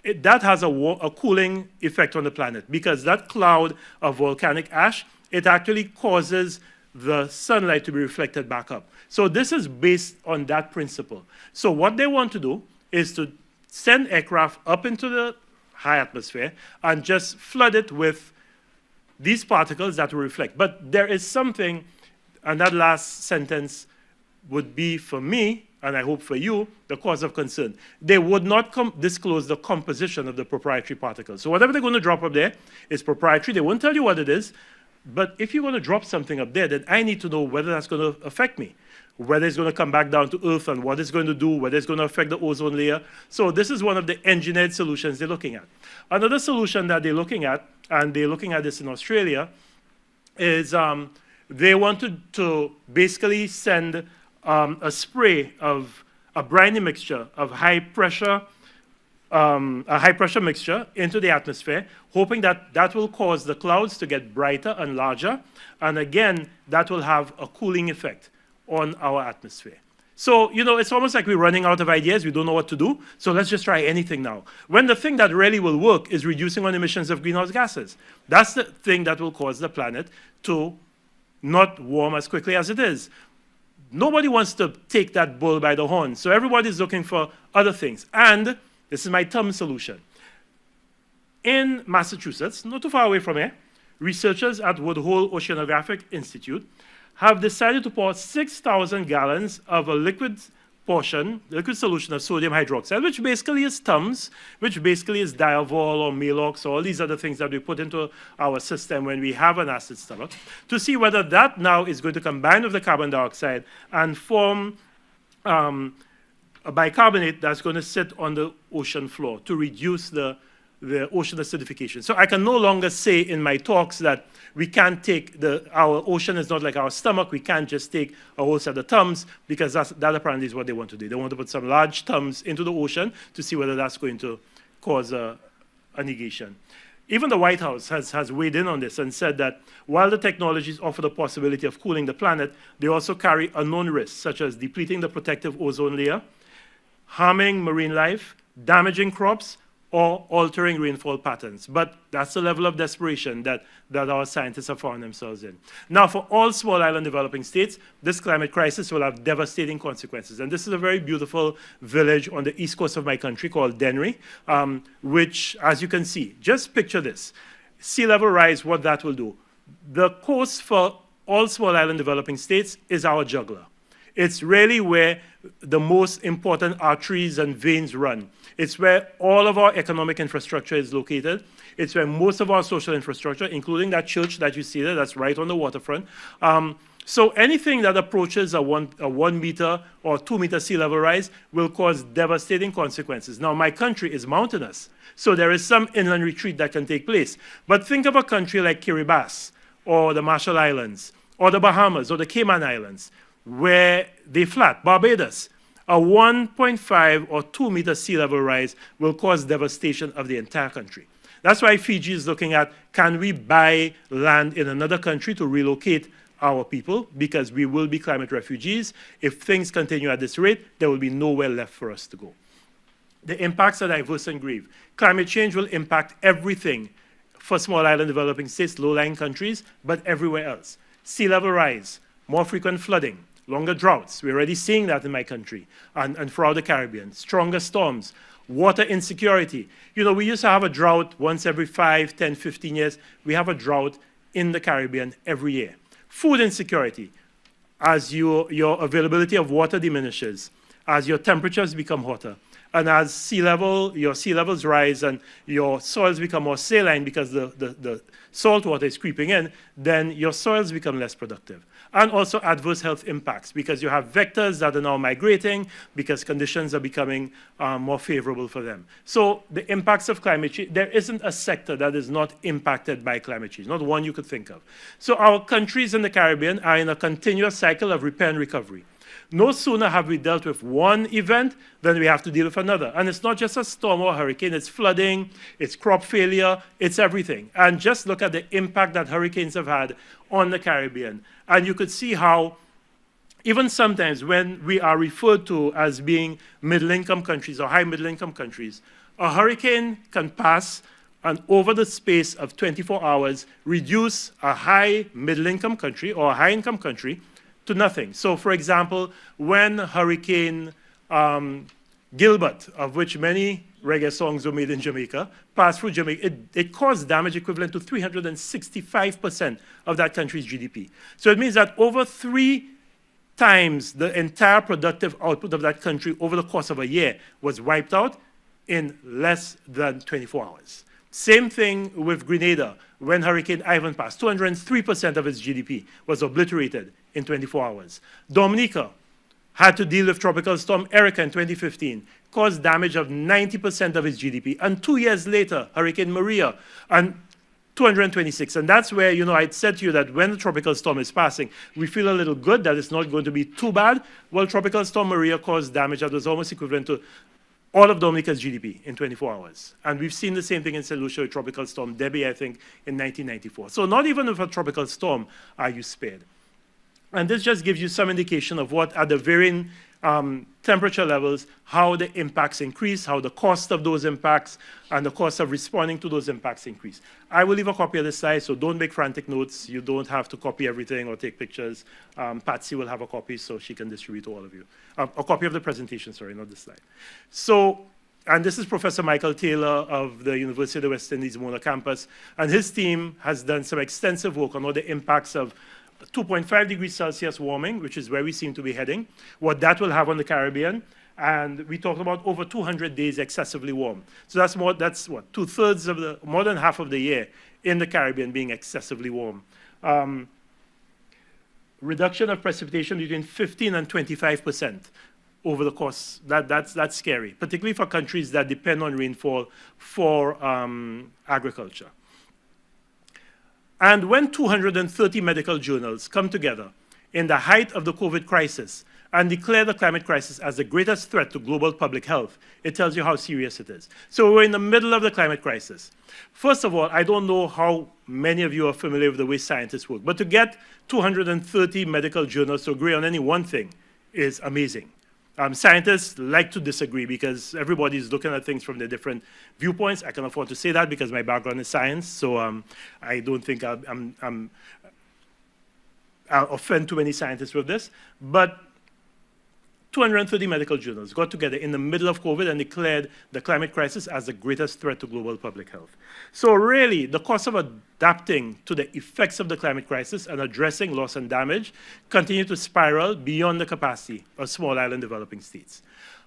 that has a cooling effect on the planet because that cloud of volcanic ash, it actually causes the sunlight to be reflected back up. So this is based on that principle. So what they want to do is to send aircraft up into the high atmosphere and just flood it with these particles that will reflect. But there is something, and that last sentence would be, for me, and I hope for you, the cause of concern. They would not disclose the composition of the proprietary particles. So whatever they're going to drop up there is proprietary. They won't tell you what it is. But if you're going to drop something up there, then I need to know whether that's going to affect me, whether it's going to come back down to Earth and what it's going to do, whether it's going to affect the ozone layer. So this is one of the engineered solutions they're looking at. Another solution that they're looking at, and they're looking at this in Australia, is they wanted to basically send a spray of a briny mixture of a high pressure mixture into the atmosphere, hoping that that will cause the clouds to get brighter and larger. And again, that will have a cooling effect on our atmosphere. So, you know, it's almost like we're running out of ideas. We don't know what to do. So let's just try anything now. When the thing that really will work is reducing on emissions of greenhouse gases. That's the thing that will cause the planet to not warm as quickly as it is. Nobody wants to take that bull by the horn. So everybody's looking for other things. And this is my thumb solution. In Massachusetts, not too far away from here, researchers at Woodhull Oceanographic Institute have decided to pour 6,000 gallons of a liquid solution of sodium hydroxide, which basically is Tums, which basically is Diavol or Malox or all these other things that we put into our system when we have an acid stomach, to see whether that now is going to combine with the carbon dioxide and form a bicarbonate that's going to sit on the ocean floor to reduce the ocean acidification. So I can no longer say in my talks that we can't take our ocean is not like our stomach, we can't just take a whole set of Tums, because that apparently is what they want to do. They want to put some large Tums into the ocean to see whether that's going to cause a negation. Even the White House has weighed in on this and said that while the technologies offer the possibility of cooling the planet, they also carry unknown risks, such as depleting the protective ozone layer, harming marine life, damaging crops, or altering rainfall patterns. But that's the level of desperation that our scientists have found themselves in. Now, for all small island developing states, this climate crisis will have devastating consequences. And this is a very beautiful village on the east coast of my country called Dennery, which, as you can see, just picture this. Sea level rise, what that will do. The coast for all small island developing states is our jugular. It's really where the most important arteries and veins run. It's where all of our economic infrastructure is located. It's where most of our social infrastructure, including that church that you see there, that's right on the waterfront. So anything that approaches a 1 meter or 2 meter sea level rise will cause devastating consequences. Now, my country is mountainous, so there is some inland retreat that can take place. But think of a country like Kiribati, or the Marshall Islands, or the Bahamas, or the Cayman Islands, where they flat, Barbados. A 1.5 or 2 meter sea level rise will cause devastation of the entire country. That's why Fiji is looking at, can we buy land in another country to relocate our people? Because we will be climate refugees. If things continue at this rate, there will be nowhere left for us to go. The impacts are diverse and grave. Climate change will impact everything for small island developing states, low-lying countries, but everywhere else. Sea level rise, more frequent flooding, longer droughts. We're already seeing that in my country and throughout the Caribbean. Stronger storms, water insecurity. You know, we used to have a drought once every 5, 10, 15 years. We have a drought in the Caribbean every year. Food insecurity. As your availability of water diminishes, as your temperatures become hotter, and as your sea levels rise and your soils become more saline because the salt water is creeping in, then your soils become less productive. And also adverse health impacts, because you have vectors that are now migrating because conditions are becoming more favorable for them. So the impacts of climate change, there isn't a sector that is not impacted by climate change, not one you could think of. So our countries in the Caribbean are in a continuous cycle of repair and recovery. No sooner have we dealt with one event than we have to deal with another. And it's not just a storm or a hurricane, it's flooding, it's crop failure, it's everything. And just look at the impact that hurricanes have had on the Caribbean. And you could see how even sometimes when we are referred to as being middle-income countries or high middle-income countries, a hurricane can pass and over the space of 24 hours reduce a high middle-income country or a high-income country to nothing. So, for example, when Hurricane Gilbert, of which many reggae songs were made in Jamaica, passed through Jamaica, it caused damage equivalent to 365% of that country's GDP. So it means that over 3 times the entire productive output of that country over the course of a year was wiped out in less than 24 hours. Same thing with Grenada. When Hurricane Ivan passed, 203% of its GDP was obliterated in 24 hours. Dominica had to deal with Tropical Storm Erica in 2015, caused damage of 90% of its GDP. And 2 years later, Hurricane Maria, and 226. And that's where, I'd said to you that when the tropical storm is passing, we feel a little good that it's not going to be too bad. Well, Tropical Storm Maria caused damage that was almost equivalent to all of Dominica's GDP in 24 hours. And we've seen the same thing in Saint Lucia with Tropical Storm Debbie, I think, in 1994. So not even with a tropical storm are you spared. And this just gives you some indication of what, at the varying temperature levels, how the impacts increase, how the cost of those impacts and the cost of responding to those impacts increase. I will leave a copy of this slide, so don't make frantic notes. You don't have to copy everything or take pictures. Patsy will have a copy so she can distribute to all of you. A copy of the presentation, sorry, not the slide. So, and this is Professor Michael Taylor of the University of the West Indies Mona campus, and his team has done some extensive work on all the impacts of 2.5 degrees Celsius warming, which is where we seem to be heading, what that will have on the Caribbean. And we talked about over 200 days excessively warm. So that's what, two-thirds of more than half of the year in the Caribbean being excessively warm. Reduction of precipitation between 15 and 25% over the course. That's scary, particularly for countries that depend on rainfall for agriculture. And when 230 medical journals come together in the height of the COVID crisis and declare the climate crisis as the greatest threat to global public health, it tells you how serious it is. So we're in the middle of the climate crisis. First of all, I don't know how many of you are familiar with the way scientists work, but to get 230 medical journals to agree on any one thing is amazing. Scientists like to disagree because everybody's looking at things from their different viewpoints. I can afford to say that because my background is science, so I don't think I'll offend too many scientists with this. But 230 medical journals got together in the middle of COVID and declared the climate crisis as the greatest threat to global public health. So really, the cost of adapting to the effects of the climate crisis and addressing loss and damage continue to spiral beyond the capacity of small island developing states.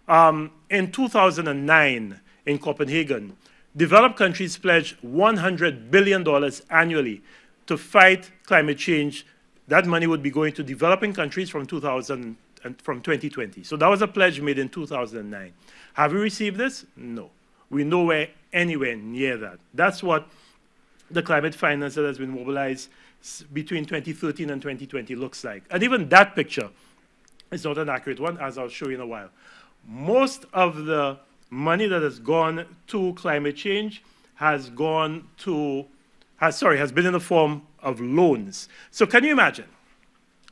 In 2009, in Copenhagen, developed countries pledged $100 billion annually to fight climate change. That money would be going to developing countries from 2020. So that was a pledge made in 2009. Have we received this? No. We're nowhere anywhere near that. That's what the climate finance that has been mobilized between 2013 and 2020 looks like. And even that picture is not an accurate one, as I'll show you in a while. Most of the money that has gone to climate change has been in the form of loans. So can you imagine?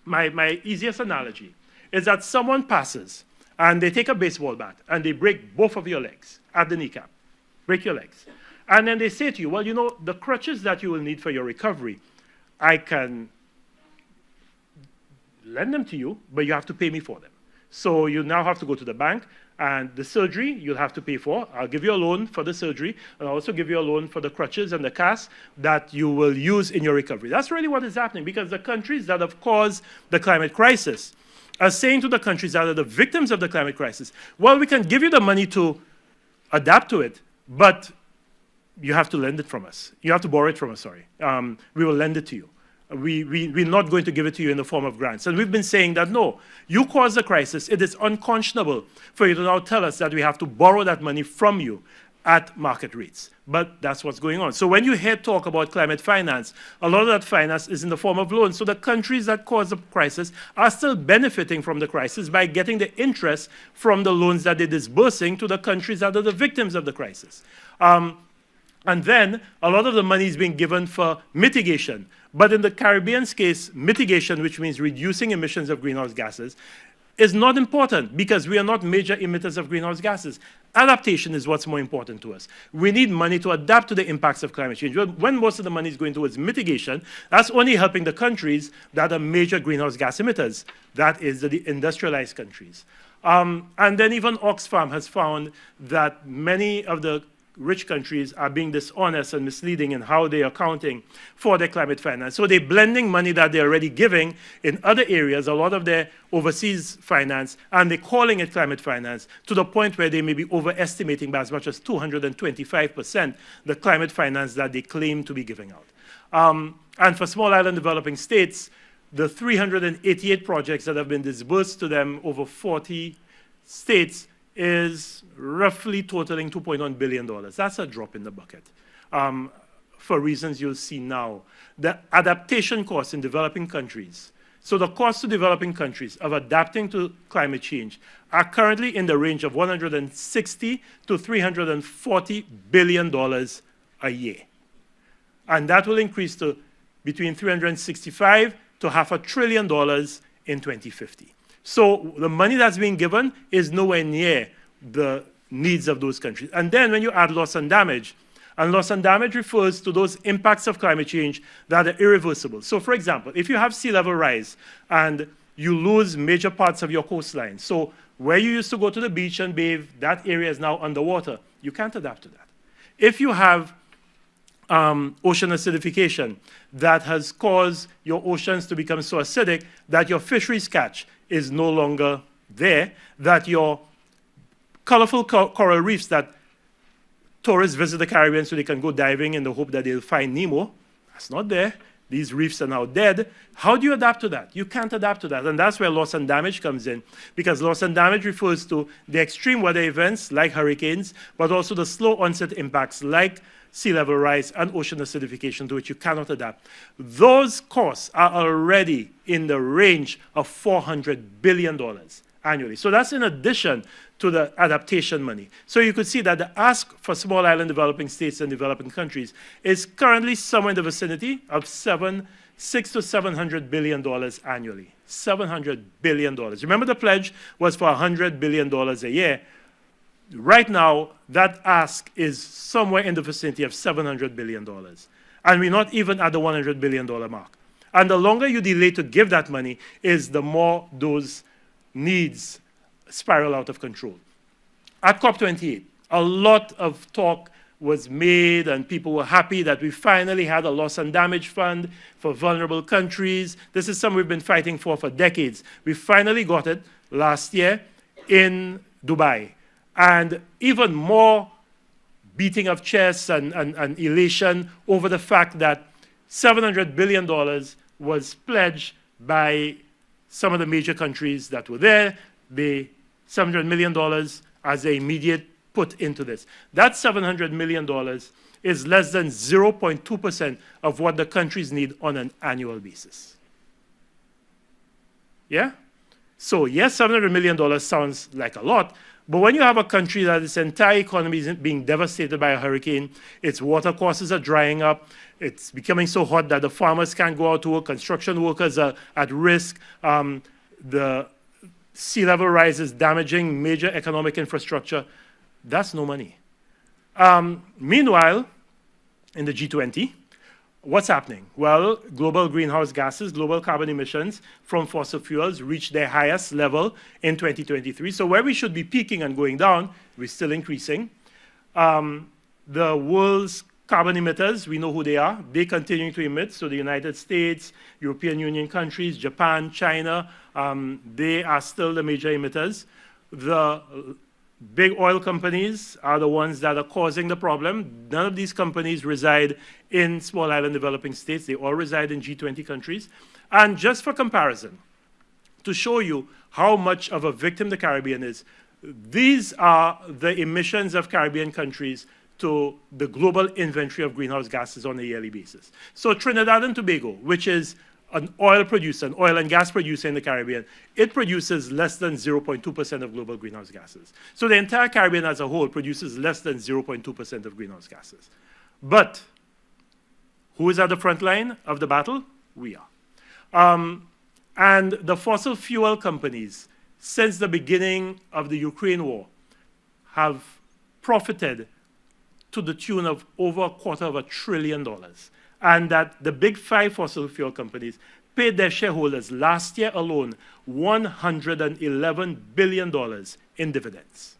My easiest analogy is that someone passes and they take a baseball bat and they break both of your legs at the kneecap, break your legs. And then they say to you, well, the crutches that you will need for your recovery, I can lend them to you, but you have to pay me for them. So you now have to go to the bank, and the surgery you'll have to pay for. I'll give you a loan for the surgery, and I'll also give you a loan for the crutches and the cast that you will use in your recovery. That's really what is happening, because the countries that have caused the climate crisis are saying to the countries that are the victims of the climate crisis, well, we can give you the money to adapt to it, but you have to lend it from us. You have to borrow it from us, sorry. We will lend it to you. We're not going to give it to you in the form of grants. And we've been saying that, no, you caused the crisis. It is unconscionable for you to now tell us that we have to borrow that money from you at market rates. But that's what's going on. So when you hear talk about climate finance, a lot of that finance is in the form of loans. So the countries that caused the crisis are still benefiting from the crisis by getting the interest from the loans that they're disbursing to the countries that are the victims of the crisis. And then a lot of the money is being given for mitigation. But in the Caribbean's case, mitigation, which means reducing emissions of greenhouse gases, is not important because we are not major emitters of greenhouse gases. Adaptation is what's more important to us. We need money to adapt to the impacts of climate change. When most of the money is going towards mitigation, that's only helping the countries that are major greenhouse gas emitters. That is the industrialized countries. And then even Oxfam has found that many of the rich countries are being dishonest and misleading in how they are accounting for their climate finance. So they're blending money that they're already giving in other areas, a lot of their overseas finance, and they're calling it climate finance to the point where they may be overestimating by as much as 225% the climate finance that they claim to be giving out. And for small island developing states, the 388 projects that have been disbursed to them over 40 states is roughly totaling $2.1 billion. That's a drop in the bucket for reasons you'll see now. The adaptation costs in developing countries, so the cost to developing countries of adapting to climate change are currently in the range of $160 to $340 billion a year. And that will increase to between $365 to $500 billion in 2050. So the money that's being given is nowhere near the needs of those countries. And then when you add loss and damage refers to those impacts of climate change that are irreversible. So for example, if you have sea level rise and you lose major parts of your coastline, so where you used to go to the beach and bathe, that area is now underwater, you can't adapt to that. If you have ocean acidification that has caused your oceans to become so acidic that your fisheries catch is no longer there, that your colorful coral reefs that tourists visit the Caribbean so they can go diving in the hope that they'll find Nemo, that's not there. These reefs are now dead. How do you adapt to that? You can't adapt to that. And that's where loss and damage comes in, because loss and damage refers to the extreme weather events like hurricanes, but also the slow onset impacts like sea level rise and ocean acidification to which you cannot adapt. Those costs are already in the range of $400 billion annually. So that's in addition to the adaptation money. So you could see that the ask for small island developing states and developing countries is currently somewhere in the vicinity of $600 to $700 billion annually. $700 billion. Remember, the pledge was for $100 billion a year. Right now, that ask is somewhere in the vicinity of $700 billion. And we're not even at the $100 billion mark. And the longer you delay to give that money is the more those needs spiral out of control. At COP28, a lot of talk was made and people were happy that we finally had a loss and damage fund for vulnerable countries. This is something we've been fighting for decades. We finally got it last year in Dubai. And even more beating of chests and elation over the fact that $700 billion was pledged by some of the major countries that were there. The $700 million as an immediate put into this. That $700 million is less than 0.2% of what the countries need on an annual basis. Yeah? So yes, $700 million sounds like a lot, but when you have a country that its entire economy is being devastated by a hurricane, its water courses are drying up, it's becoming so hot that the farmers can't go out to work, construction workers are at risk, the sea level rise is damaging major economic infrastructure, that's no money. Meanwhile, in the G20, what's happening? Well, global greenhouse gases, global carbon emissions from fossil fuels reached their highest level in 2023. So where we should be peaking and going down, we're still increasing. The world's carbon emitters, we know who they are. They're continuing to emit. So the United States, European Union countries, Japan, China, they are still the major emitters. The big oil companies are the ones that are causing the problem. None of these companies reside in small island developing states. They all reside in G20 countries. And just for comparison, to show you how much of a victim the Caribbean is, these are the emissions of Caribbean countries to the global inventory of greenhouse gases on a yearly basis. So Trinidad and Tobago, which is an oil producer, an oil and gas producer in the Caribbean, it produces less than 0.2% of global greenhouse gases. So the entire Caribbean as a whole produces less than 0.2% of greenhouse gases. But who is at the front line of the battle? We are. And the fossil fuel companies, since the beginning of the Ukraine war, have profited to the tune of over $250 billion. And that the big five fossil fuel companies paid their shareholders last year alone $111 billion in dividends.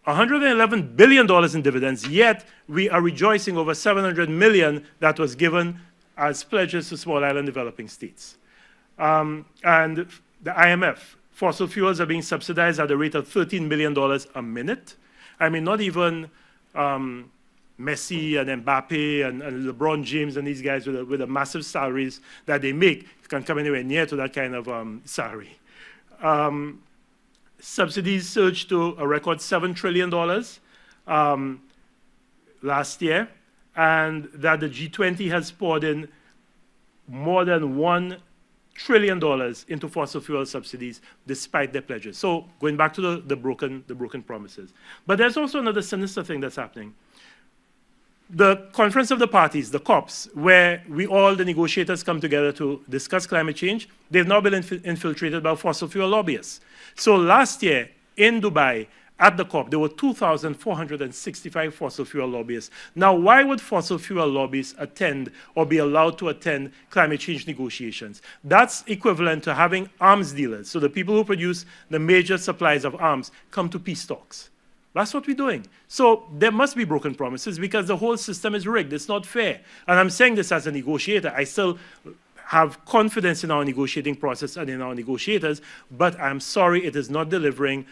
$111 billion in dividends, yet we are rejoicing over $700 million that was given as pledges to small island developing states. And the IMF, fossil fuels are being subsidized at a rate of $13 million a minute. I mean, not even Messi and Mbappe and LeBron James and these guys with the massive salaries that they make can come anywhere near to that kind of salary. Subsidies surged to a record $7 trillion last year, and that the G20 has poured in more than $1 trillion into fossil fuel subsidies despite their pledges. So going back to the broken promises. But there's also another sinister thing that's happening. The Conference of the Parties, the COPs, where the negotiators come together to discuss climate change, they've now been infiltrated by fossil fuel lobbyists. So last year in Dubai, at the COP, there were 2,465 fossil fuel lobbyists. Now, why would fossil fuel lobbyists attend or be allowed to attend climate change negotiations? That's equivalent to having arms dealers, so the people who produce the major supplies of arms, come to peace talks. That's what we're doing. So there must be broken promises because the whole system is rigged. It's not fair. And I'm saying this as a negotiator. I still have confidence in our negotiating process and in our negotiators, but I'm sorry it is not delivering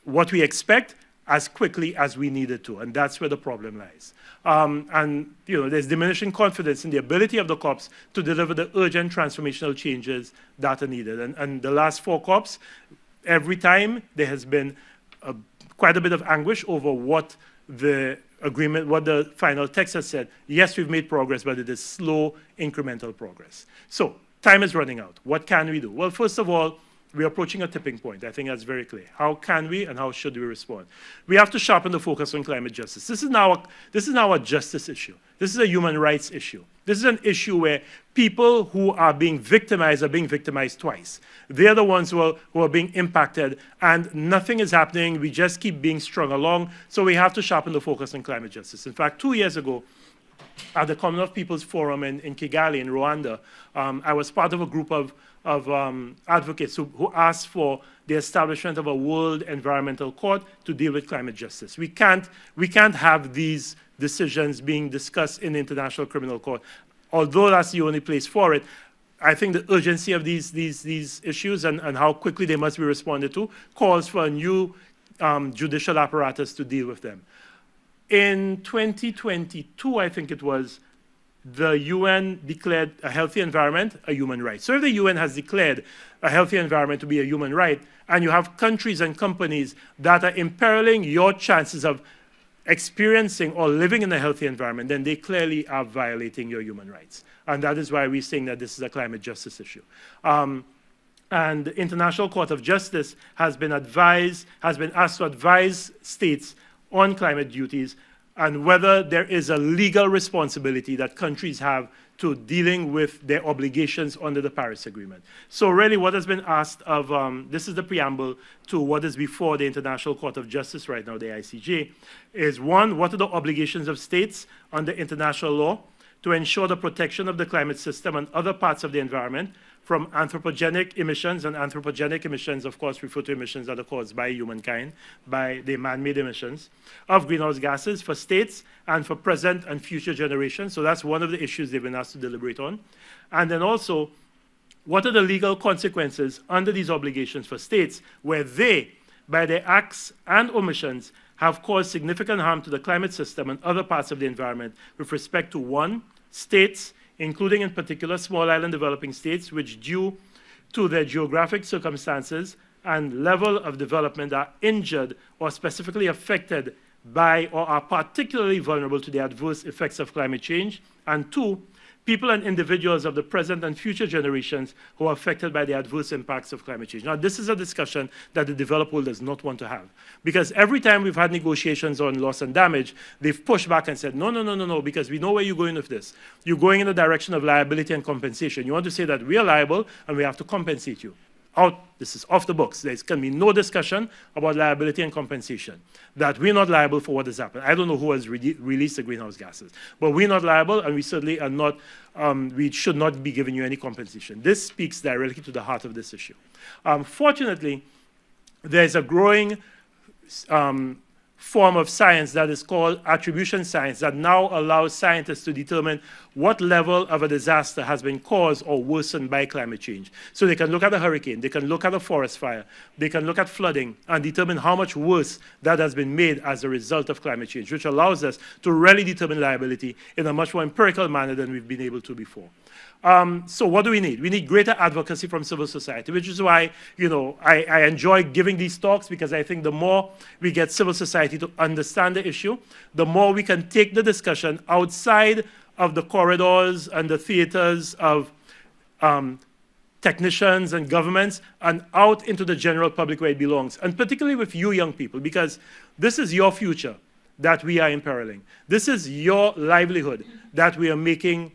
what we expect as quickly as we need it to, and that's where the problem lies. And there's diminishing confidence in the ability of the COPs to deliver the urgent transformational changes that are needed. And the last 4 COPs, every time there has been quite a bit of anguish over what the agreement, what the final text has said. Yes, we've made progress, but it is slow, incremental progress. So time is running out. What can we do? Well, first of all, we're approaching a tipping point. I think that's very clear. How can we and how should we respond? We have to sharpen the focus on climate justice. This is now a justice issue. This is a human rights issue. This is an issue where people who are being victimized twice. They're the ones who are being impacted, and nothing is happening. We just keep being strung along. So we have to sharpen the focus on climate justice. In fact, 2 years ago, at the Commonwealth People's Forum in Kigali, in Rwanda, I was part of a group of advocates who asked for the establishment of a World Environmental Court to deal with climate justice. We can't have these decisions being discussed in the International Criminal Court. Although that's the only place for it, I think the urgency of these issues and how quickly they must be responded to calls for a new judicial apparatus to deal with them. In 2022, I think it was, the UN declared a healthy environment a human right. So if the UN has declared a healthy environment to be a human right, and you have countries and companies that are imperiling your chances of experiencing or living in a healthy environment, then they clearly are violating your human rights. And that is why we're saying that this is a climate justice issue. And the International Court of Justice has been asked to advise states on climate duties and whether there is a legal responsibility that countries have to dealing with their obligations under the Paris Agreement. So really what has been asked of, this is the preamble to what is before the International Court of Justice right now, the ICJ, is 1, what are the obligations of states under international law to ensure the protection of the climate system and other parts of the environment from anthropogenic emissions, and anthropogenic emissions, of course, refer to emissions that are caused by humankind, by the man-made emissions, of greenhouse gases for states and for present and future generations. So that's one of the issues they've been asked to deliberate on. And then also, what are the legal consequences under these obligations for states where they, by their acts and omissions, have caused significant harm to the climate system and other parts of the environment with respect to 1, states, including in particular small island developing states, which due to their geographic circumstances and level of development are injured or specifically affected by or are particularly vulnerable to the adverse effects of climate change, and 2, people and individuals of the present and future generations who are affected by the adverse impacts of climate change. Now, this is a discussion that the developed world does not want to have, because every time we've had negotiations on loss and damage, they've pushed back and said, no, because we know where you're going with this. You're going in the direction of liability and compensation. You want to say that we are liable and we have to compensate you. This is off the books. There can be no discussion about liability and compensation, that we're not liable for what has happened. I don't know who has released the greenhouse gases, but we're not liable, and we certainly are not, we should not be giving you any compensation. This speaks directly to the heart of this issue. Fortunately, there's a growing form of science that is called attribution science that now allows scientists to determine what level of a disaster has been caused or worsened by climate change. So they can look at a hurricane, they can look at a forest fire, they can look at flooding and determine how much worse that has been made as a result of climate change, which allows us to really determine liability in a much more empirical manner than we've been able to before. So what do we need? We need greater advocacy from civil society, which is why, I enjoy giving these talks, because I think the more we get civil society to understand the issue, the more we can take the discussion outside of the corridors and the theaters of technicians and governments and out into the general public where it belongs, and particularly with you young people, because this is your future that we are imperiling. This is your livelihood that we are making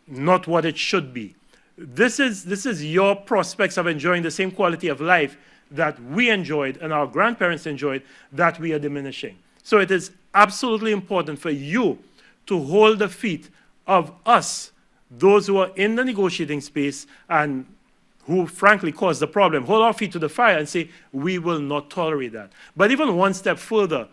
not what it should be. This is your prospects of enjoying the same quality of life that we enjoyed and our grandparents enjoyed that we are diminishing. So it is absolutely important for you to hold the feet of us, those who are in the negotiating space and who frankly caused the problem. Hold our feet to the fire and say, we will not tolerate that. But even one step further,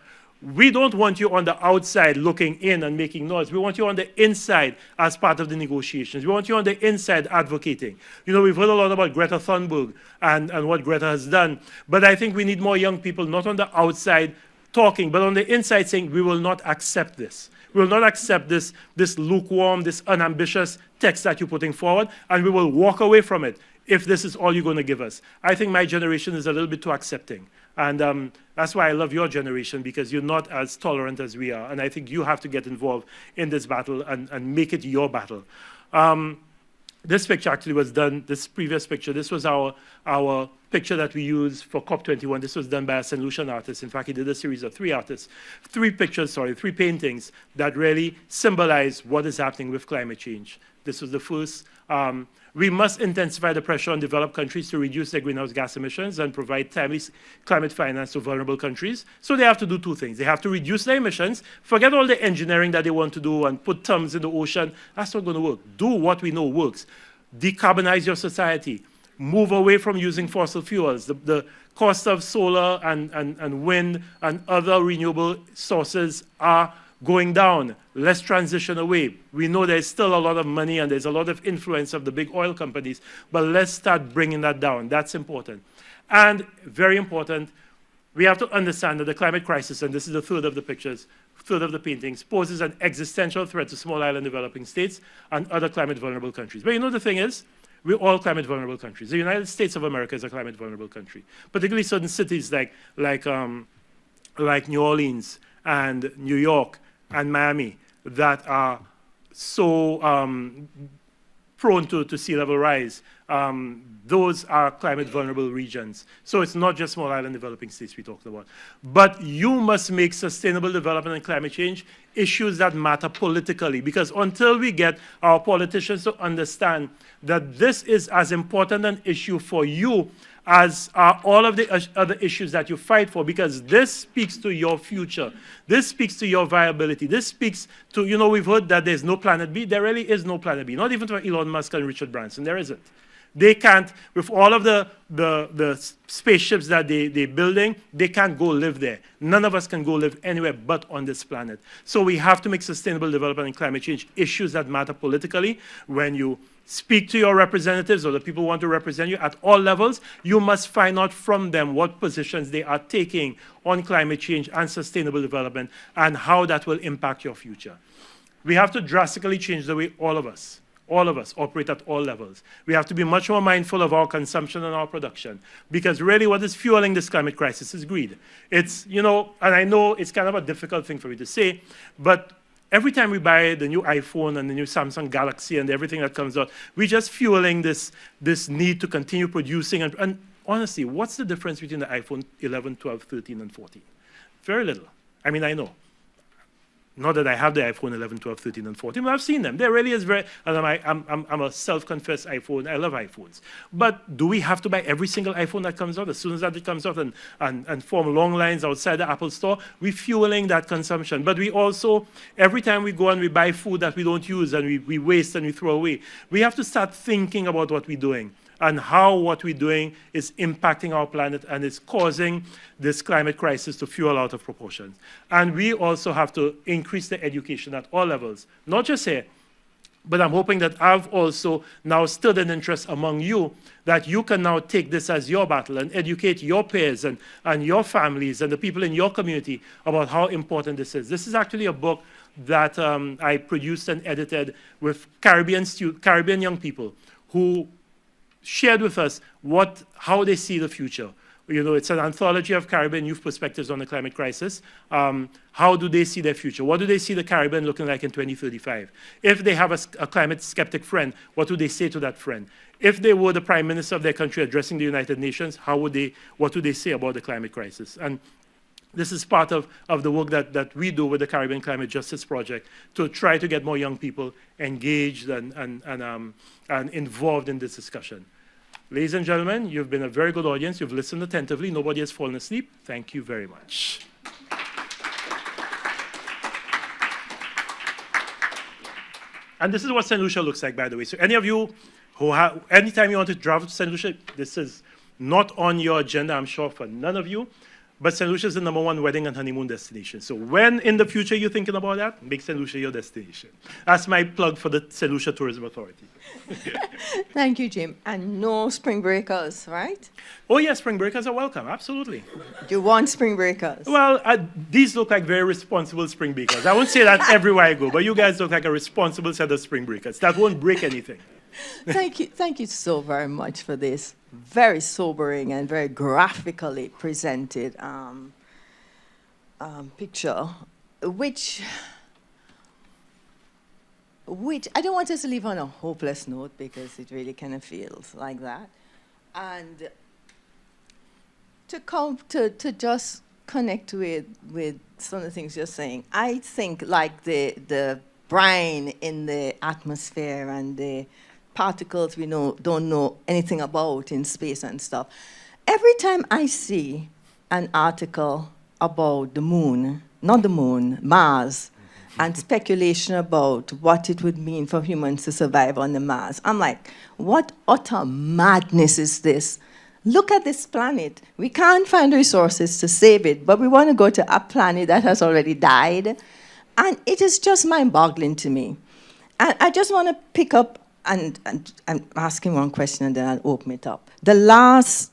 we don't want you on the outside looking in and making noise. We want you on the inside as part of the negotiations. We want you on the inside advocating. We've heard a lot about Greta Thunberg and what Greta has done. But I think we need more young people not on the outside talking, but on the inside saying, we will not accept this. We will not accept this lukewarm, this unambitious text that you're putting forward, and we will walk away from it if this is all you're going to give us. I think my generation is a little bit too accepting. And that's why I love your generation, because you're not as tolerant as we are. And I think you have to get involved in this battle and make it your battle. This picture actually was done, this previous picture, this was our picture that we used for COP21. This was done by a Saint Lucian artist. In fact, he did a series of three paintings that really symbolize what is happening with climate change. This was the first. We must intensify the pressure on developed countries to reduce their greenhouse gas emissions and provide timely climate finance to vulnerable countries. So they have to do two things. They have to reduce their emissions, forget all the engineering that they want to do and put thumbs in the ocean. That's not going to work. Do what we know works. Decarbonize your society. Move away from using fossil fuels. The cost of solar and wind and other renewable sources are going down. Let's transition away. We know there's still a lot of money and there's a lot of influence of the big oil companies, but let's start bringing that down. That's important. And very important, we have to understand that the climate crisis, and this is the third of the pictures, third of the paintings, poses an existential threat to small island developing states and other climate vulnerable countries. But the thing is, we're all climate vulnerable countries. The United States of America is a climate vulnerable country, particularly certain cities like New Orleans and New York and Miami that are so prone to sea level rise. Those are climate vulnerable regions. So it's not just small island developing states we talked about. But you must make sustainable development and climate change issues that matter politically, because until we get our politicians to understand that this is as important an issue for you as are all of the other issues that you fight for, because this speaks to your future. This speaks to your viability. This speaks to, we've heard that there's no planet B. There really is no planet B, not even for Elon Musk and Richard Branson. There isn't. They can't, with all of the spaceships that they're building, they can't go live there. None of us can go live anywhere but on this planet. So we have to make sustainable development and climate change issues that matter politically. When you speak to your representatives or the people who want to represent you at all levels, you must find out from them what positions they are taking on climate change and sustainable development and how that will impact your future. We have to drastically change the way all of us operate at all levels. We have to be much more mindful of our consumption and our production, because really what is fueling this climate crisis is greed. It's, and I know it's kind of a difficult thing for me to say, but every time we buy the new iPhone and the new Samsung Galaxy and everything that comes out, we're just fueling this need to continue producing. And honestly, what's the difference between the iPhone 11, 12, 13, and 14? Very little. I mean, I know. Not that I have the iPhone 11, 12, 13, and 14, but I've seen them. There really is and I'm a self-confessed iPhone. I love iPhones. But do we have to buy every single iPhone that comes out? As soon as that it comes out and form long lines outside the Apple store, we're fueling that consumption. But we also, every time we go and we buy food that we don't use and we waste and we throw away, we have to start thinking about what we're doing. and how what we're doing is impacting our planet and is causing this climate crisis to fuel out of proportion. And we also have to increase the education at all levels, not just here, but I'm hoping that I've also now stirred an interest among you that you can now take this as your battle and educate your peers and your families and the people in your community about how important this is. This is actually a book that I produced and edited with Caribbean young people who shared with us how they see the future. You know, it's an anthology of Caribbean youth perspectives on the climate crisis. How do they see their future? What do they see the Caribbean looking like in 2035? If they have a climate skeptic friend, what would they say to that friend? If they were the prime minister of their country addressing the United Nations, what would they say about the climate crisis? And this is part of the work that we do with the Caribbean Climate Justice Project to try to get more young people engaged and involved in this discussion. Ladies and gentlemen, you've been a very good audience. You've listened attentively. Nobody has fallen asleep. Thank you very much. And this is what Saint Lucia looks like, by the way. So any of you who have, anytime you want to travel to Saint Lucia, this is not on your agenda, I'm sure, for none of you. But Saint Lucia is the #1 wedding and honeymoon destination. So when in the future you're thinking about that, make Saint Lucia your destination. That's my plug for the Saint Lucia Tourism Authority. Thank you, Jim. And no spring breakers, right? Oh, yes, spring breakers are welcome, absolutely. You want spring breakers? Well, these look like very responsible spring breakers. I won't say that everywhere I go, but you guys look like a responsible set of spring breakers. That won't break anything. Thank you so very much for this very sobering and very graphically presented picture, which I don't want us to leave on a hopeless note because it really kind of feels like that. And to just connect with some of the things you're saying, I think like the brine in the atmosphere and the particles we don't know anything about in space and stuff. Every time I see an article about the moon, not the moon, Mars, and speculation about what it would mean for humans to survive on the Mars, I'm like, what utter madness is this? Look at this planet. We can't find resources to save it, but we want to go to a planet that has already died. And it is just mind-boggling to me. And I just want to pick up and I'm asking one question and then I'll open it up. The last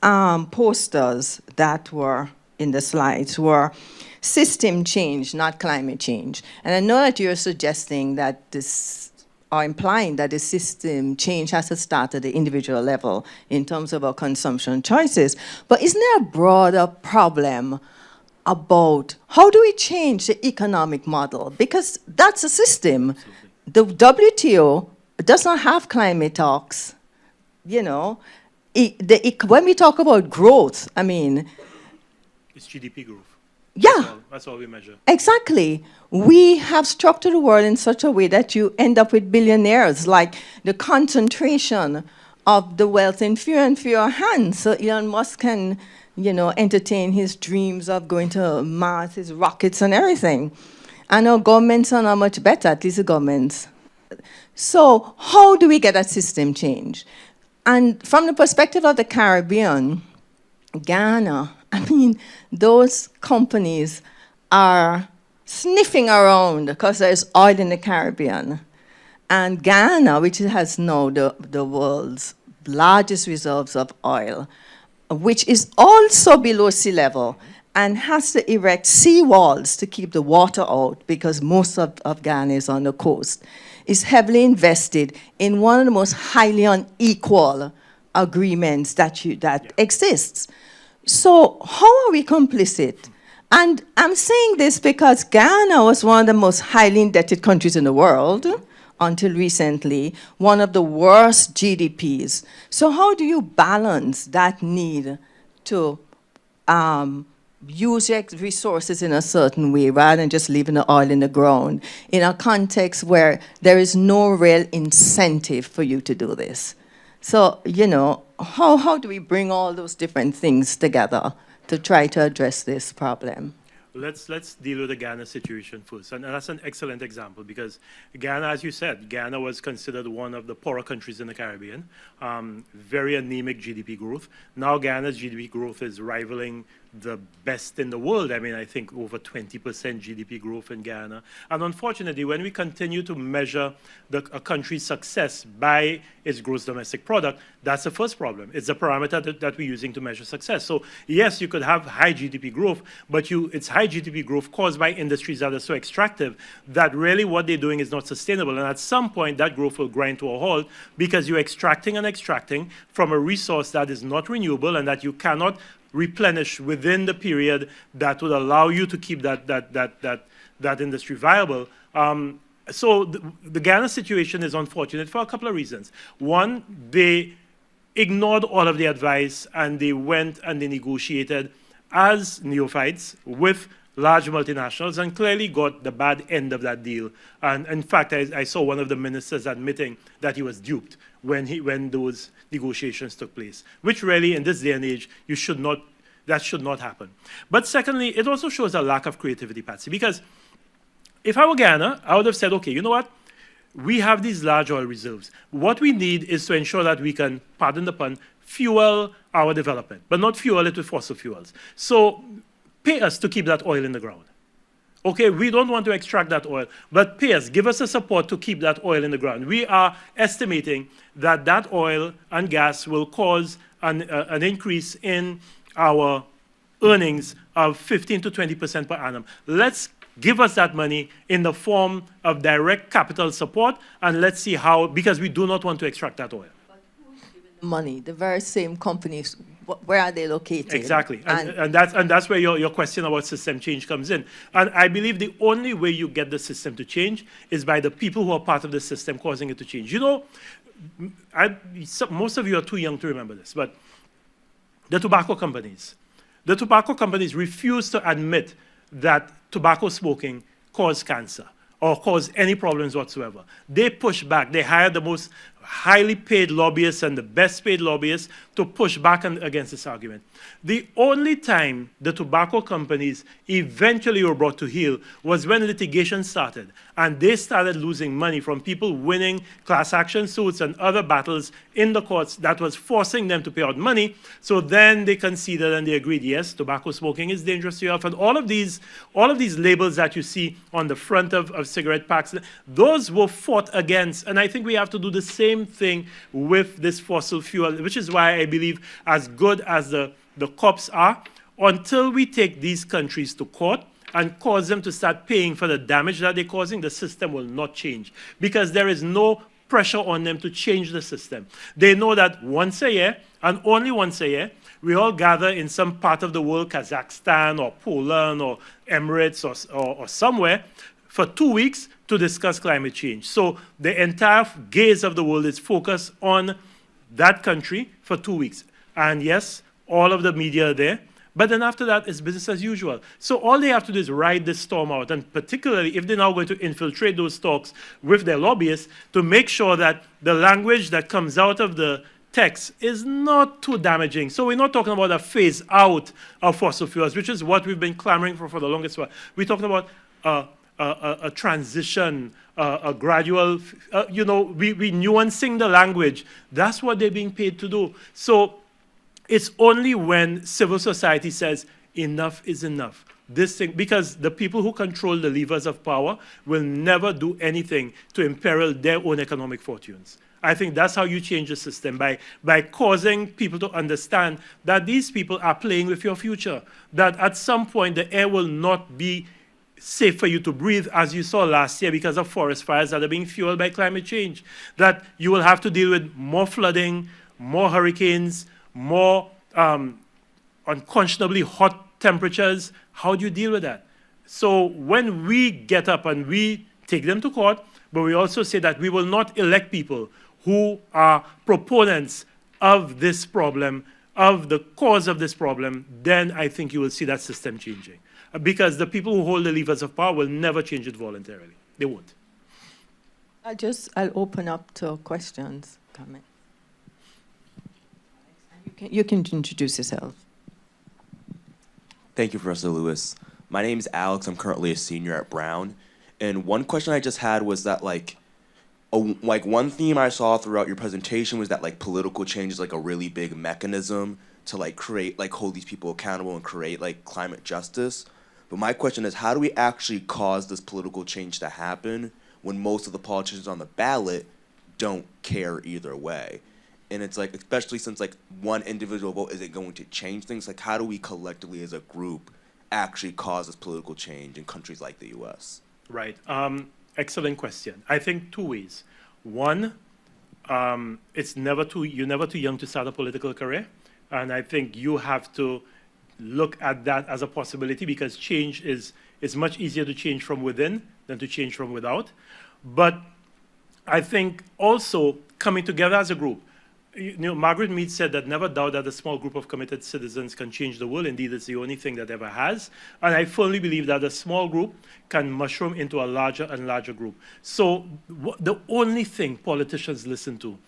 posters that were in the slides were system change, not climate change. And I know that you're suggesting that this, or implying that the system change has to start at the individual level in terms of our consumption choices. But isn't there a broader problem about how do we change the economic model? Because that's a system. Absolutely. The WTO does not have climate talks, you know. When we talk about growth, I mean... It's GDP growth. Yeah. That's all we measure. Exactly. We have structured the world in such a way that you end up with billionaires, like the concentration of the wealth in fewer and fewer hands. So Elon Musk can, you know, entertain his dreams of going to Mars, his rockets and everything. And our governments are not much better, at least the governments. So how do we get that system change? And from the perspective of the Caribbean, Ghana, I mean, those companies are sniffing around because there's oil in the Caribbean. And Ghana, which has now the world's largest reserves of oil, which is also below sea level, and has to erect seawalls to keep the water out because most of Ghana is on the coast, is heavily invested in one of the most highly unequal agreements that exists. So how are we complicit? And I'm saying this because Ghana was one of the most highly indebted countries in the world until recently, one of the worst GDPs. So how do you balance that need to use your resources in a certain way rather than just leaving the oil in the ground in a context where there is no real incentive for you to do this? So, you know, how do we bring all those different things together to try to address this problem? let's deal with the Ghana situation first. And that's an excellent example because Ghana, as you said, Ghana was considered one of the poorer countries in the Caribbean, very anemic GDP growth. Now Ghana's GDP growth is rivaling the best in the world. I mean, I think over 20% GDP growth in Ghana. And unfortunately, when we continue to measure a country's success by its gross domestic product, that's the first problem. It's the parameter that we're using to measure success. So yes, you could have high GDP growth, but it's high GDP growth caused by industries that are so extractive that really what they're doing is not sustainable. And at some point, that growth will grind to a halt because you're extracting and extracting from a resource that is not renewable and that you cannot replenish within the period that would allow you to keep that industry viable. So the Ghana situation is unfortunate for a couple of reasons. One, they ignored all of the advice and they went and they negotiated as neophytes with large multinationals and clearly got the bad end of that deal. And in fact, I saw one of the ministers admitting that he was duped when those negotiations took place, which really in this day and age, that should not happen. But secondly, it also shows a lack of creativity, Patsy, because if I were Ghana, I would have said, okay, you know what? We have these large oil reserves. What we need is to ensure that we can, pardon the pun, fuel our development, but not fuel it with fossil fuels. So pay us to keep that oil in the ground. Okay, we don't want to extract that oil, but pay us, give us the support to keep that oil in the ground. We are estimating that that oil and gas will cause an increase in our earnings of 15 to 20% per annum. Let's give us that money in the form of direct capital support, and let's see how, because we do not want to extract that oil. But who's giving the money? The very same companies, where are they located? Exactly, and that's where your question about system change comes in. And I believe the only way you get the system to change is by the people who are part of the system causing it to change. You know, most of you are too young to remember this, but the tobacco companies refuse to admit that tobacco smoking caused cancer or caused any problems whatsoever. They push back. They hire the most highly paid lobbyists and the best paid lobbyists to push back against this argument. The only time the tobacco companies eventually were brought to heel was when litigation started, and they started losing money from people winning class action suits and other battles in the courts that was forcing them to pay out money. So then they conceded and they agreed, yes, tobacco smoking is dangerous to your health. And all of these labels that you see on the front of cigarette packs, those were fought against. And I think we have to do the same thing with this fossil fuel, which is why I believe as good as the cops are, until we take these countries to court and cause them to start paying for the damage that they're causing, the system will not change because there is no pressure on them to change the system. They know that once a year, and only once a year, we all gather in some part of the world, Kazakhstan or Poland or Emirates or somewhere, for 2 weeks to discuss climate change. So the entire gaze of the world is focused on that country for 2 weeks. And yes, all of the media are there, but then after that, it's business as usual. So all they have to do is ride this storm out, and particularly if they're now going to infiltrate those talks with their lobbyists to make sure that the language that comes out of the text is not too damaging. So we're not talking about a phase out of fossil fuels, which is what we've been clamoring for the longest while. We're talking about a transition, a gradual, we nuancing the language. That's what they're being paid to do. So it's only when civil society says enough is enough. This thing, because the people who control the levers of power will never do anything to imperil their own economic fortunes. I think that's how you change the system, by causing people to understand that these people are playing with your future, that at some point the air will not be safe for you to breathe, as you saw last year because of forest fires that are being fueled by climate change, that you will have to deal with more flooding, more hurricanes, more unconscionably hot temperatures. How do you deal with that? So when we get up and we take them to court, but we also say that we will not elect people who are proponents of this problem, of the cause of this problem, then I think you will see that system changing. Because the people who hold the levers of power will never change it voluntarily. They won't. I'll open up to questions, comments. You can introduce yourself. Thank you, Professor Lewis. My name's Alex. I'm currently a senior at Brown. And one question I just had was that, one theme I saw throughout your presentation was that, political change is, a really big mechanism to, create, hold these people accountable and create, climate justice. But my question is, how do we actually cause this political change to happen when most of the politicians on the ballot don't care either way? And it's especially since one individual vote isn't going to change things, how do we collectively as a group actually cause this political change in countries like the US? Right. Excellent question. I think two ways. One, you're never too young to start a political career. And I think you have to look at that as a possibility, because change it's much easier to change from within than to change from without. But I think also coming together as a group. Margaret Mead said that never doubt that a small group of committed citizens can change the world. Indeed, it's the only thing that ever has. And I firmly believe that a small group can mushroom into a larger and larger group. So the only thing politicians listen to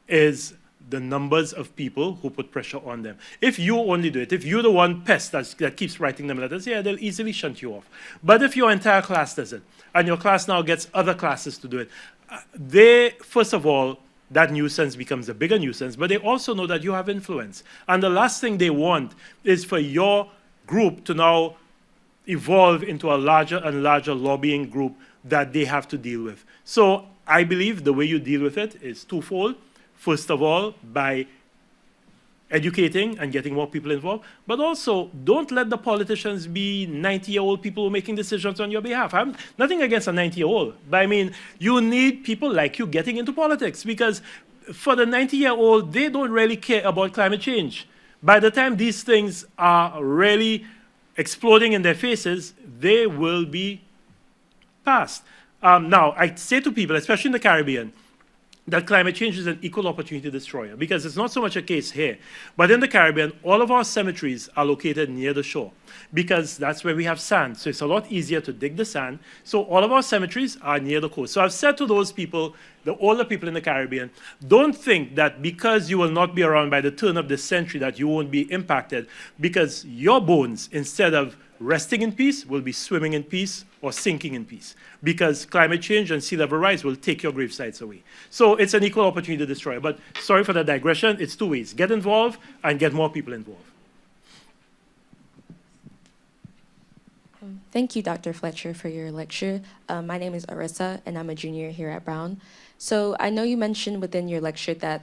is the numbers of people who put pressure on them. If you only do it, if you're the one pest that keeps writing them letters, yeah, they'll easily shunt you off. But if your entire class does it, and your class now gets other classes to do it, they, first of all, that nuisance becomes a bigger nuisance, but they also know that you have influence. And the last thing they want is for your group to now evolve into a larger and larger lobbying group that they have to deal with. So I believe the way you deal with it is twofold. First of all, by educating and getting more people involved, but also don't let the politicians be 90-year-old people who are making decisions on your behalf. I'm nothing against a 90-year-old, but I mean, you need people like you getting into politics, because for the 90-year-old, they don't really care about climate change. By the time these things are really exploding in their faces, they will be past. Now, I say to people, especially in the Caribbean, that climate change is an equal opportunity destroyer, because it's not so much a case here. But in the Caribbean, all of our cemeteries are located near the shore, because that's where we have sand. So it's a lot easier to dig the sand. So all of our cemeteries are near the coast. So I've said to those people, the older people in the Caribbean, don't think that because you will not be around by the turn of this century that you won't be impacted, because your bones, instead of resting in peace, will be swimming in peace or sinking in peace, because climate change and sea level rise will take your gravesites away. So it's an equal opportunity destroyer. But sorry for the digression. It's two ways. Get involved and get more people involved. Thank you, Dr. Fletcher, for your lecture. My name is Arissa, and I'm a junior here at Brown. So I know you mentioned within your lecture that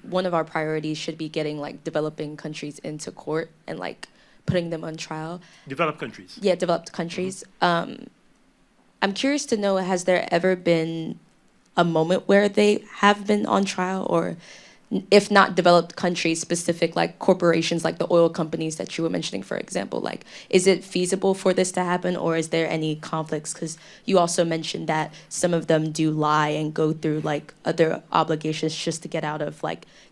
one of our priorities should be getting developing countries into court and putting them on trial. Developed countries. Yeah, developed countries. I'm curious to know, has there ever been a moment where they have been on trial, or if not developed countries, specific corporations like the oil companies that you were mentioning, for example? Is it feasible for this to happen, or is there any conflicts? Because you also mentioned that some of them do lie and go through other obligations just to get out of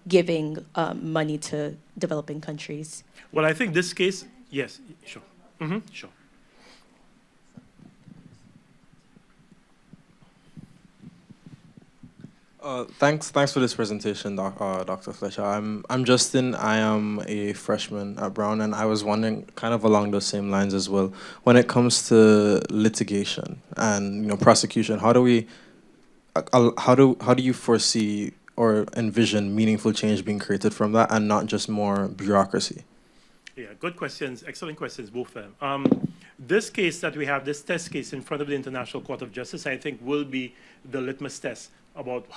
giving money to developing countries. Well, I think this case, yes, sure. Sure. Thanks for this presentation, Dr. Fletcher. I'm Justin. I am a freshman at Brown, and I was wondering, kind of along those same lines as well, when it comes to litigation and prosecution, how do you foresee or envision meaningful change being created from that, and not just more bureaucracy? Yeah, good questions, excellent questions, both of them. This case that we have, this test case in front of the International Court of Justice, I think will be the litmus test about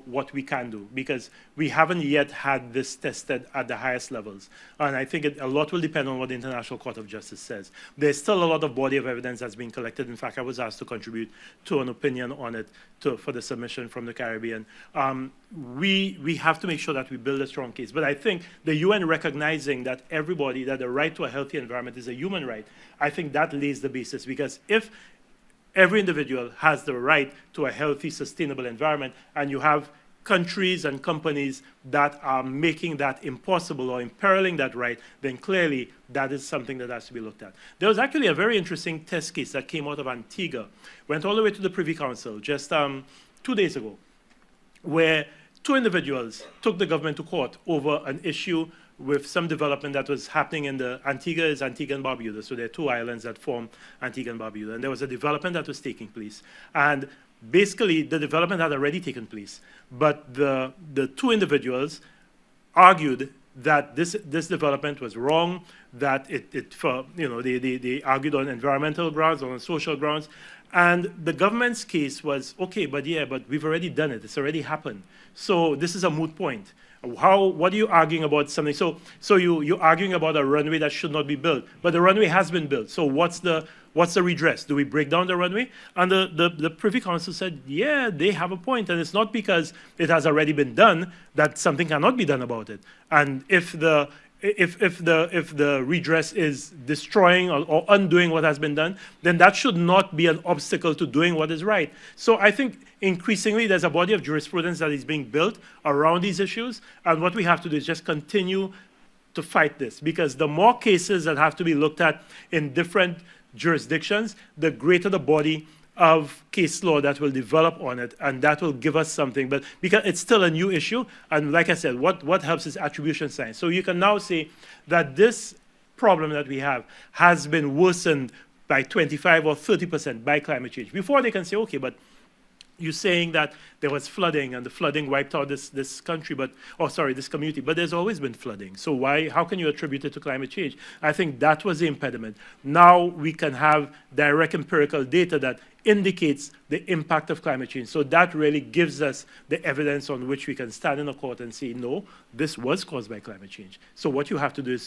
what we can do, because we haven't yet had this tested at the highest levels. And I think a lot will depend on what the International Court of Justice says. There's still a lot of body of evidence that's being collected. In fact, I was asked to contribute to an opinion on it for the submission from the Caribbean. We have to make sure that we build a strong case. But I think the UN recognizing that that the right to a healthy environment is a human right, I think that lays the basis, because if every individual has the right to a healthy, sustainable environment, and you have countries and companies that are making that impossible or imperiling that right, then clearly that is something that has to be looked at. There was actually a very interesting test case that came out of Antigua, went all the way to the Privy Council just 2 days ago, where two individuals took the government to court over an issue with some development that was happening in the Antigua and Barbuda. So there are two islands that form Antigua and Barbuda. And there was a development that was taking place. And basically, the development had already taken place. But the two individuals argued that this development was wrong, that they argued on environmental grounds, on social grounds. And the government's case was, okay, but we've already done it. It's already happened. So this is a moot point. What are you arguing about something? So you're arguing about a runway that should not be built, but the runway has been built. So what's the redress? Do we break down the runway? And the Privy Council said, yeah, they have a point, and it's not because it has already been done that something cannot be done about it. And if the redress is destroying or undoing what has been done, then that should not be an obstacle to doing what is right. So I think increasingly there's a body of jurisprudence that is being built around these issues, and what we have to do is just continue to fight this, because the more cases that have to be looked at in different jurisdictions, the greater the body of case law that will develop on it, and that will give us something. But because it's still a new issue, and like I said, what helps is attribution science. So you can now say that this problem that we have has been worsened by 25 or 30% by climate change. Before they can say, okay, but you're saying that there was flooding and the flooding wiped out this country, this community, but there's always been flooding. So how can you attribute it to climate change? I think that was the impediment. Now we can have direct empirical data that indicates the impact of climate change. So that really gives us the evidence on which we can stand in a court and say, no, this was caused by climate change. So what you have to do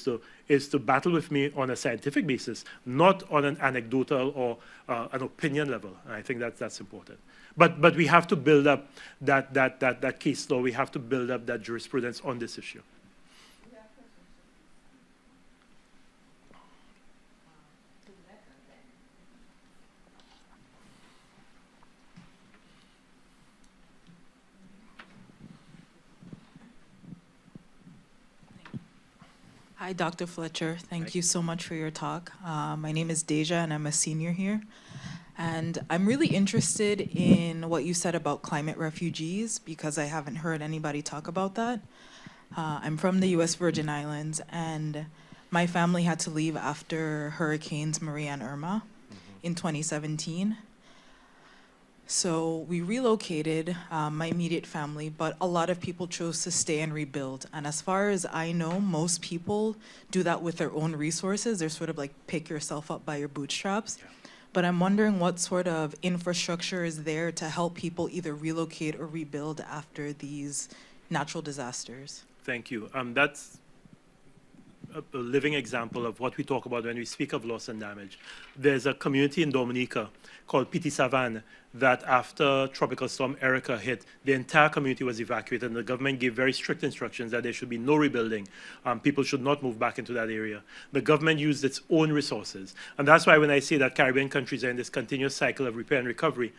is to battle with me on a scientific basis, not on an anecdotal or an opinion level. And I think that's important. But we have to build up that case law. We have to build up that jurisprudence on this issue. Hi, Dr. Fletcher. Thank you so much for your talk. My name is Deja, and I'm a senior here. And I'm really interested in what you said about climate refugees, because I haven't heard anybody talk about that. I'm from the U.S. Virgin Islands, and my family had to leave after Hurricanes Maria and Irma in 2017. So we relocated, my immediate family, but a lot of people chose to stay and rebuild. And as far as I know, most people do that with their own resources. They're sort of like pick yourself up by your bootstraps. Yeah. But I'm wondering what sort of infrastructure is there to help people either relocate or rebuild after these natural disasters. Thank you. That's a living example of what we talk about when we speak of loss and damage. There's a community in Dominica called Petit Savan that after Tropical Storm Erica hit, the entire community was evacuated, and the government gave very strict instructions that there should be no rebuilding. People should not move back into that area. The government used its own resources. And that's why when I say that Caribbean countries are in this continuous cycle of repair and recovery,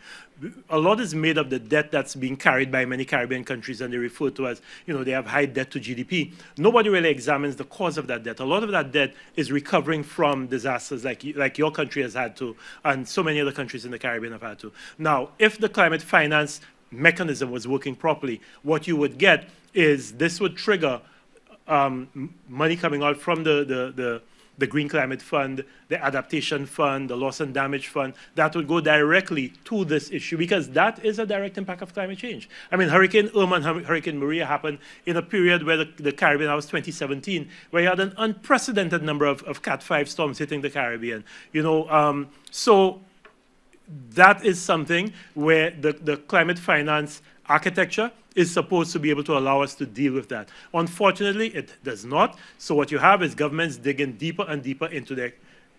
a lot is made of the debt that's being carried by many Caribbean countries, and they refer to as, they have high debt to GDP. Nobody really examines the cause of that debt. A lot of that debt is recovering from disasters like your country has had to, and so many other countries in the Caribbean have had to. Now, if the climate finance mechanism was working properly, what you would get is this would trigger money coming out from the Green Climate Fund, the Adaptation Fund, the Loss and Damage Fund, that would go directly to this issue, because that is a direct impact of climate change. I mean, Hurricane Irma and Hurricane Maria happened in a period where the Caribbean, that was 2017, where you had an unprecedented number of Cat 5 storms hitting the Caribbean. So that is something where the climate finance architecture is supposed to be able to allow us to deal with that. Unfortunately, it does not. So what you have is governments digging deeper and deeper into their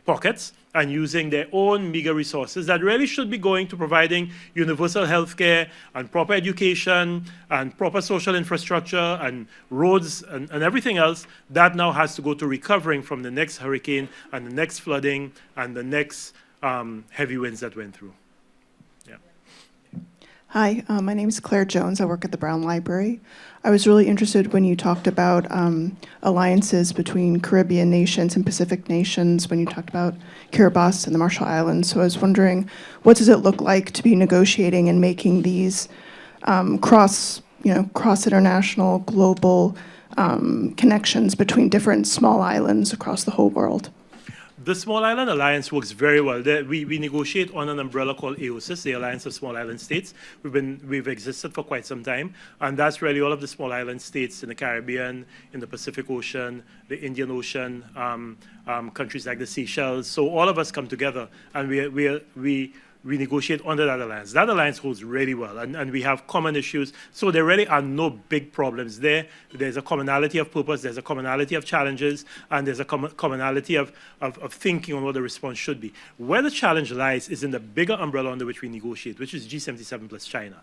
pockets and using their own meager resources that really should be going to providing universal health care and proper education and proper social infrastructure and roads and everything else. That now has to go to recovering from the next hurricane and the next flooding and the next heavy winds that went through. Yeah. Hi, my name is Claire Jones. I work at the Brown Library. I was really interested when you talked about alliances between Caribbean nations and Pacific nations, when you talked about Kiribati and the Marshall Islands. So I was wondering, what does it look like to be negotiating and making these cross-international, global connections between different small islands across the whole world? The Small Island Alliance works very well. We negotiate on an umbrella called AOSIS, the Alliance of Small Island States. We've existed for quite some time, and that's really all of the small island states in the Caribbean, in the Pacific Ocean, the Indian Ocean, countries like the Seychelles. So all of us come together, and we negotiate under that alliance. That alliance holds really well, and we have common issues. So there really are no big problems there. There's a commonality of purpose, there's a commonality of challenges, and there's a commonality of thinking on what the response should be. Where the challenge lies is in the bigger umbrella under which we negotiate, which is G77 plus China.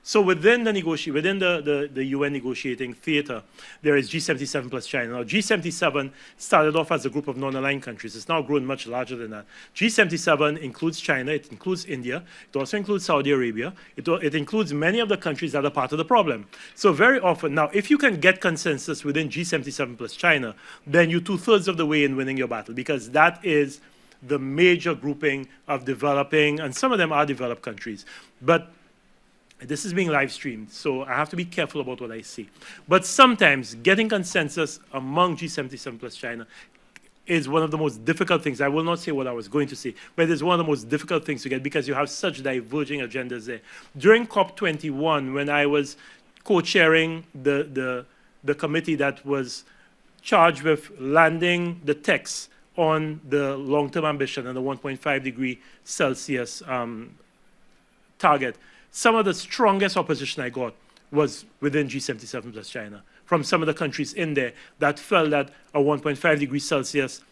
So within the UN negotiating theater, there is G77 plus China. Now, G77 started off as a group of non-aligned countries. It's now grown much larger than that. G77 includes China, it includes India, it also includes Saudi Arabia, it includes many of the countries that are part of the problem. So very often, now, if you can get consensus within G77 plus China, then you're 2/3 of the way in winning your battle, because that is the major grouping of developing, and some of them are developed countries. But this is being live streamed, so I have to be careful about what I say. But sometimes getting consensus among G77 plus China is one of the most difficult things. I will not say what I was going to say, but it's one of the most difficult things to get because you have such diverging agendas there. During COP21, when I was co-chairing the committee that was charged with landing the text on the long-term ambition and the 1.5 degree Celsius target, some of the strongest opposition I got was within G77 plus China, from some of the countries in there that felt that a 1.5 degrees Celsius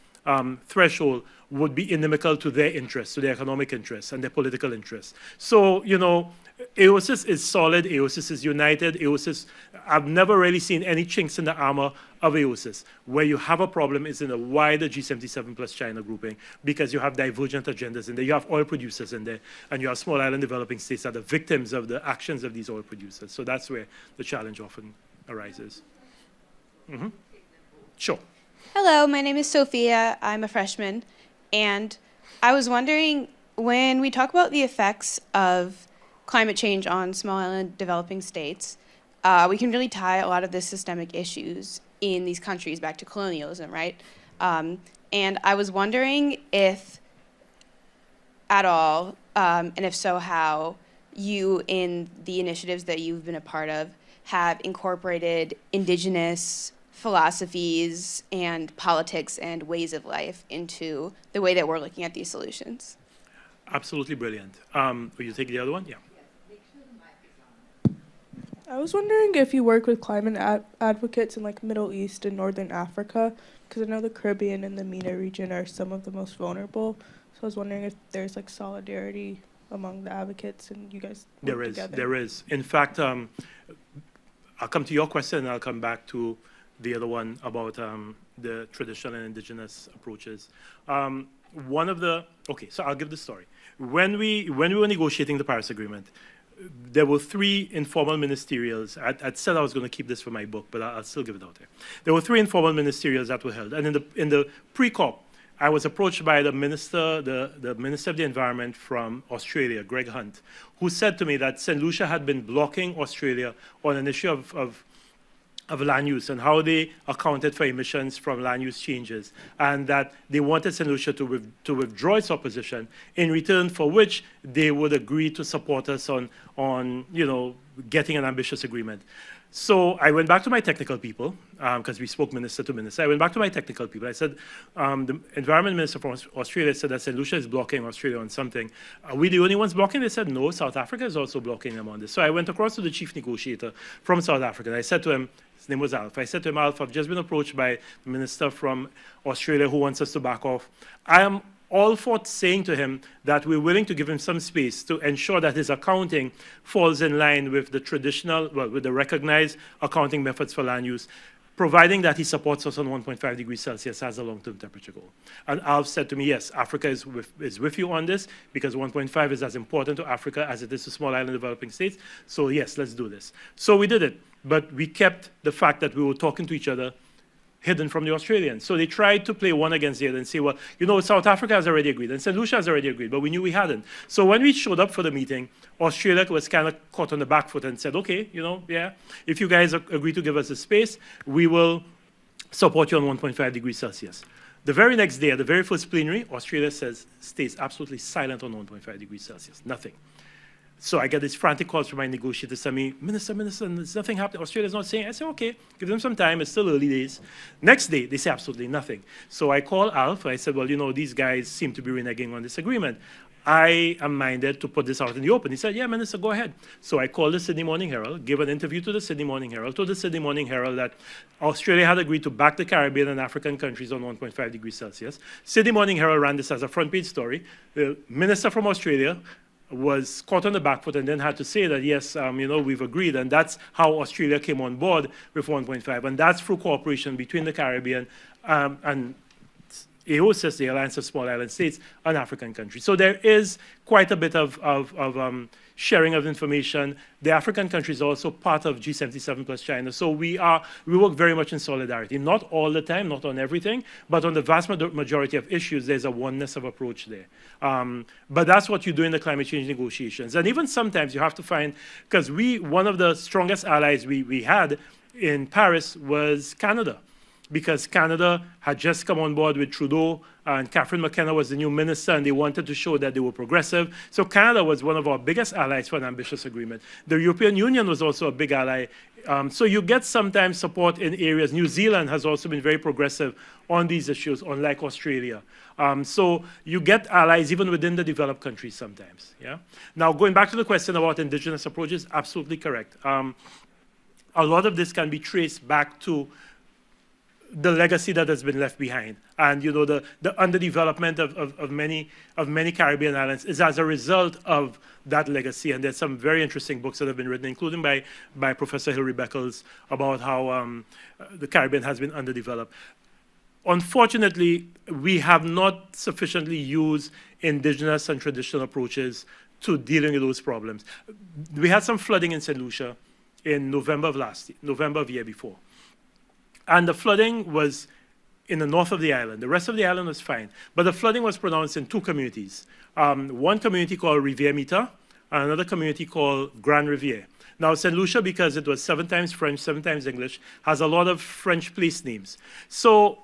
threshold would be inimical to their interests, to their economic interests and their political interests. So, you know, AOSIS is solid, AOSIS is united, AOSIS, I've never really seen any chinks in the armor of AOSIS. Where you have a problem is in a wider G77 plus China grouping, because you have divergent agendas in there. You have oil producers in there, and you have small island developing states that are victims of the actions of these oil producers. So that's where the challenge often arises. Mm-hmm. Sure. Hello, my name is Sophia. I'm a freshman. And I was wondering, when we talk about the effects of climate change on small island developing states, we can really tie a lot of the systemic issues in these countries back to colonialism, right? And I was wondering if, at all, and if so, how, you, in the initiatives that you've been a part of, have incorporated indigenous philosophies and politics and ways of life into the way that we're looking at these solutions. Absolutely brilliant. Will you take the other one? Yeah. I was wondering if you work with climate advocates in like Middle East and Northern Africa, because I know the Caribbean and the MENA region are some of the most vulnerable. So I was wondering if there's like solidarity among the advocates and you guys work together. There is. In fact, I'll come to your question and I'll come back to the other one about the traditional and indigenous approaches. So I'll give the story. When we were negotiating the Paris Agreement, there were 3 informal ministerials. I'd said I was going to keep this for my book, but I'll still give it out there. There were 3 informal ministerials that were held. And in the pre-COP, I was approached by the Minister, the Minister of the Environment from Australia, Greg Hunt, who said to me that Saint Lucia had been blocking Australia on an issue of land use and how they accounted for emissions from land use changes, and that they wanted Saint Lucia to withdraw its opposition, in return for which they would agree to support us on getting an ambitious agreement. So I went back to my technical people, because we spoke minister to minister. I went back to my technical people. I said, the environment minister from Australia said that Saint Lucia is blocking Australia on something. Are we the only ones blocking? They said, no, South Africa is also blocking them on this. So I went across to the chief negotiator from South Africa, and I said to him, his name was Alf. I said to him, Alf, I've just been approached by the minister from Australia who wants us to back off. I am all for saying to him that we're willing to give him some space to ensure that his accounting falls in line with the traditional, with the recognized accounting methods for land use, providing that he supports us on 1.5 degrees Celsius as a long-term temperature goal. And Alf said to me, yes, Africa is with you on this, because 1.5 is as important to Africa as it is to small island developing states. So yes, let's do this. So we did it, but we kept the fact that we were talking to each other hidden from the Australians. So they tried to play one against the other and say, well, you know, South Africa has already agreed and Saint Lucia has already agreed, but we knew we hadn't. So when we showed up for the meeting, Australia was kind of caught on the back foot and said, okay, you know, yeah, if you guys agree to give us a space, we will support you on 1.5 degrees Celsius. The very next day, at the very first plenary, Australia stays absolutely silent on 1.5 degrees Celsius, nothing. So I get these frantic calls from my negotiators telling me, Minister, there's nothing happening. Australia's not saying. I say, okay, give them some time. It's still early days. Next day, they say absolutely nothing. So I call Alf. I said, well, you know, these guys seem to be reneging on this agreement. I am minded to put this out in the open. He said, yeah, Minister, go ahead. So I called the Sydney Morning Herald, gave an interview to the Sydney Morning Herald, told the Sydney Morning Herald that Australia had agreed to back the Caribbean and African countries on 1.5 degrees Celsius. Sydney Morning Herald ran this as a front page story. The minister from Australia was caught on the back foot and then had to say that, yes, you know, we've agreed. And that's how Australia came on board with 1.5. And that's through cooperation between the Caribbean and AOSIS, the Alliance of Small Island States, and African countries. So there is quite a bit of sharing of information. The African countries are also part of G77 plus China. So we work very much in solidarity. Not all the time, not on everything, but on the vast majority of issues, there's a oneness of approach there. But that's what you do in the climate change negotiations. And even sometimes you have to find, because one of the strongest allies we had in Paris was Canada, because Canada had just come on board with Trudeau, and Catherine McKenna was the new minister, and they wanted to show that they were progressive. So Canada was one of our biggest allies for an ambitious agreement. The European Union was also a big ally. So you get sometimes support in areas. New Zealand has also been very progressive on these issues, unlike Australia. So you get allies even within the developed countries sometimes. Yeah. Now, going back to the question about indigenous approaches, absolutely correct. A lot of this can be traced back to the legacy that has been left behind. And you know, the underdevelopment of many Caribbean islands is as a result of that legacy. And there's some very interesting books that have been written, including by Professor Hilary Beckles, about how the Caribbean has been underdeveloped. Unfortunately, we have not sufficiently used indigenous and traditional approaches to dealing with those problems. We had some flooding in Saint Lucia in November of the year before. And the flooding was in the north of the island. The rest of the island was fine. But the flooding was pronounced in two communities. One community called Rivière Mita, and another community called Grand Rivière. Now, Saint Lucia, because it was 7 times French, 7 times English, has a lot of French place names. So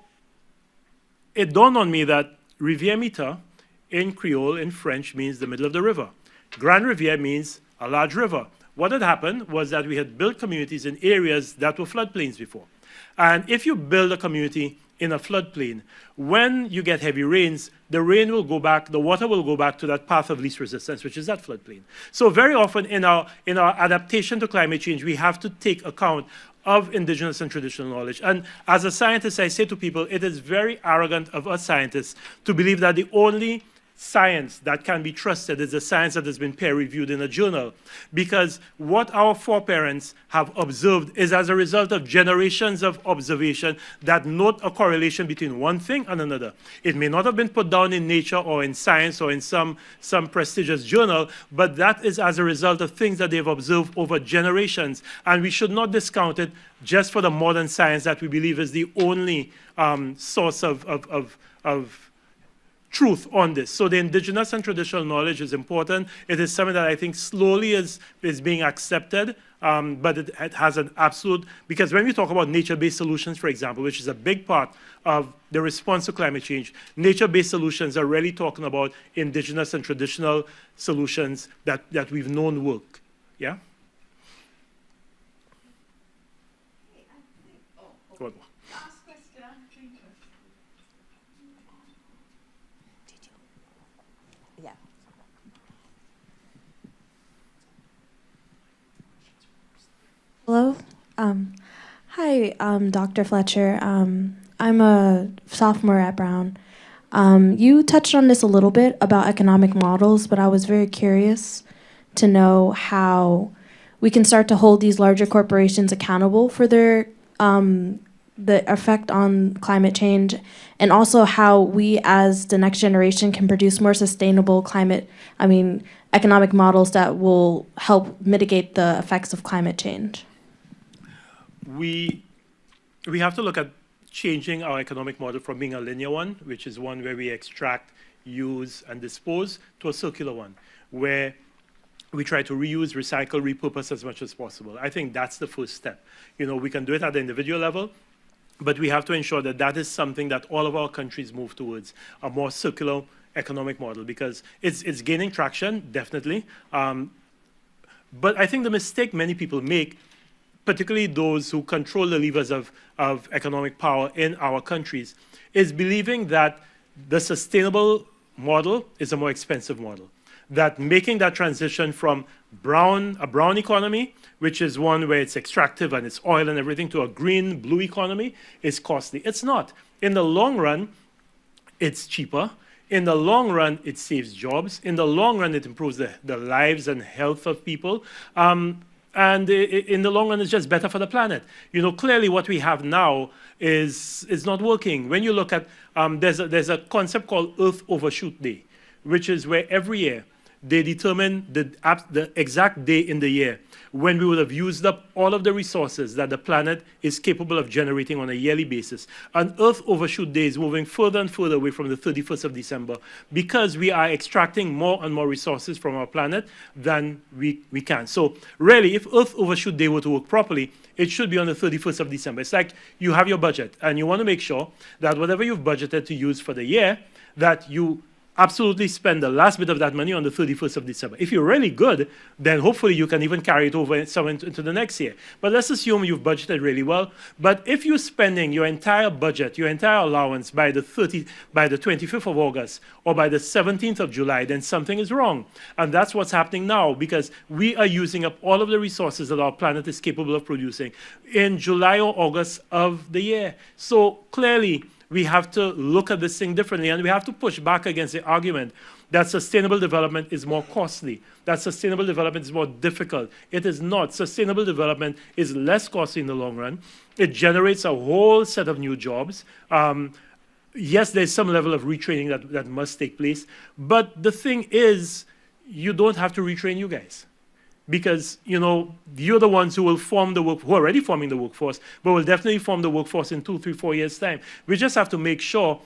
it dawned on me that Rivière Mita in Creole, in French, means the middle of the river. Grand Rivière means a large river. What had happened was that we had built communities in areas that were floodplains before. And if you build a community in a floodplain, when you get heavy rains, the rain will go back, the water will go back to that path of least resistance, which is that floodplain. So very often in our adaptation to climate change, we have to take account of indigenous and traditional knowledge. And as a scientist, I say to people, it is very arrogant of us scientists to believe that the only science that can be trusted is the science that has been peer-reviewed in a journal. Because what our foreparents have observed is as a result of generations of observation that note a correlation between one thing and another. It may not have been put down in Nature or in Science or in some prestigious journal, but that is as a result of things that they've observed over generations. And we should not discount it just for the modern science that we believe is the only source of truth on this. So the indigenous and traditional knowledge is important. It is something that I think slowly is being accepted, but it has an absolute, because when we talk about nature-based solutions, for example, which is a big part of the response to climate change, nature-based solutions are really talking about indigenous and traditional solutions that we've known work. Yeah? One more. Hello. Hi, Dr. Fletcher. I'm a sophomore at Brown. You touched on this a little bit about economic models, but I was very curious to know how we can start to hold these larger corporations accountable for their the effect on climate change, and also how we as the next generation can produce more sustainable economic models that will help mitigate the effects of climate change. We have to look at changing our economic model from being a linear one, which is one where we extract, use, and dispose, to a circular one, where we try to reuse, recycle, repurpose as much as possible. I think that's the first step. We can do it at the individual level, but we have to ensure that that is something that all of our countries move towards, a more circular economic model, because it's gaining traction, definitely. But I think the mistake many people make, particularly those who control the levers of economic power in our countries, is believing that the sustainable model is a more expensive model. That making that transition from a brown economy, which is one where it's extractive and it's oil and everything, to a green, blue economy is costly. It's not. In the long run, it's cheaper. In the long run, it saves jobs. In the long run, it improves the lives and health of people. And in the long run, it's just better for the planet. Clearly what we have now is not working. When you look at, there's a concept called Earth Overshoot Day, which is where every year they determine the exact day in the year when we would have used up all of the resources that the planet is capable of generating on a yearly basis. And Earth Overshoot Day is moving further and further away from the 31st of December because we are extracting more and more resources from our planet than we can. So really, if Earth Overshoot Day were to work properly, it should be on the 31st of December. It's like you have your budget, and you want to make sure that whatever you've budgeted to use for the year, that you absolutely spend the last bit of that money on the 31st of December. If you're really good, then hopefully you can even carry it over into the next year. But let's assume you've budgeted really well. But if you're spending your entire budget, your entire allowance by the 25th of August or by the 17th of July, then something is wrong. And that's what's happening now, because we are using up all of the resources that our planet is capable of producing in July or August of the year. So clearly, we have to look at this thing differently, and we have to push back against the argument that sustainable development is more costly, that sustainable development is more difficult. It is not. Sustainable development is less costly in the long run. It generates a whole set of new jobs. Yes, there's some level of retraining that must take place, but the thing is, you don't have to retrain you guys. Because, you're the ones who will form who are already forming the workforce, but will definitely form the workforce in 2, 3, 4 years' time. We just have to make sure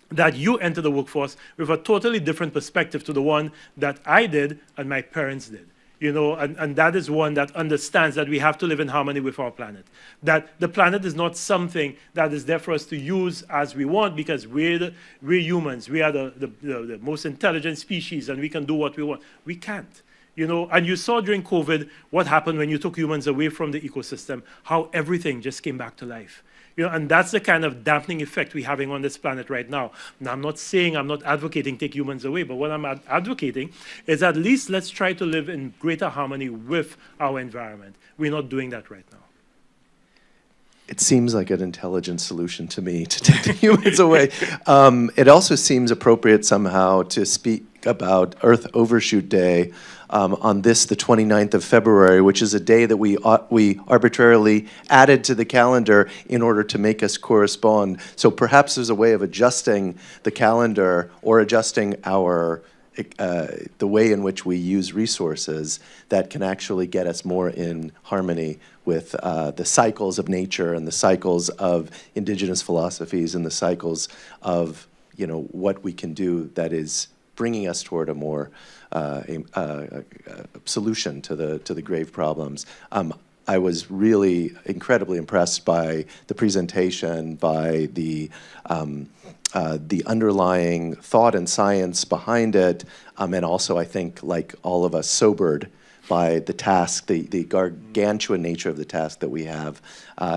that you enter the workforce with a totally different perspective to the one that I did and my parents did. And that is one that understands that we have to live in harmony with our planet. That the planet is not something that is there for us to use as we want, because we're humans. We are the most intelligent species, and we can do what we want. We can't. And you saw during COVID what happened when you took humans away from the ecosystem, how everything just came back to life. And that's the kind of dampening effect we're having on this planet right now. Now, I'm not advocating take humans away, but what I'm advocating is at least let's try to live in greater harmony with our environment. We're not doing that right now. It seems like an intelligent solution to me to take the humans away. It also seems appropriate somehow to speak about Earth Overshoot Day on the 29th of February, which is a day that we arbitrarily added to the calendar in order to make us correspond. So perhaps there's a way of adjusting the calendar or adjusting our the way in which we use resources that can actually get us more in harmony with the cycles of nature and the cycles of indigenous philosophies and the cycles of what we can do that is bringing us toward a more solution to the grave problems. I was really incredibly impressed by the presentation, by the underlying thought and science behind it, and also I think, like all of us, sobered by the task, the gargantuan nature of the task that we have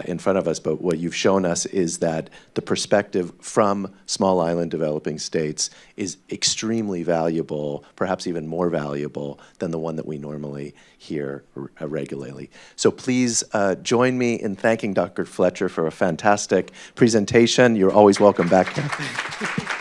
in front of us. But what you've shown us is that the perspective from small island developing states is extremely valuable, perhaps even more valuable than the one that we normally hear regularly. So please join me in thanking Dr. Fletcher for a fantastic presentation. You're always welcome back, Kathy.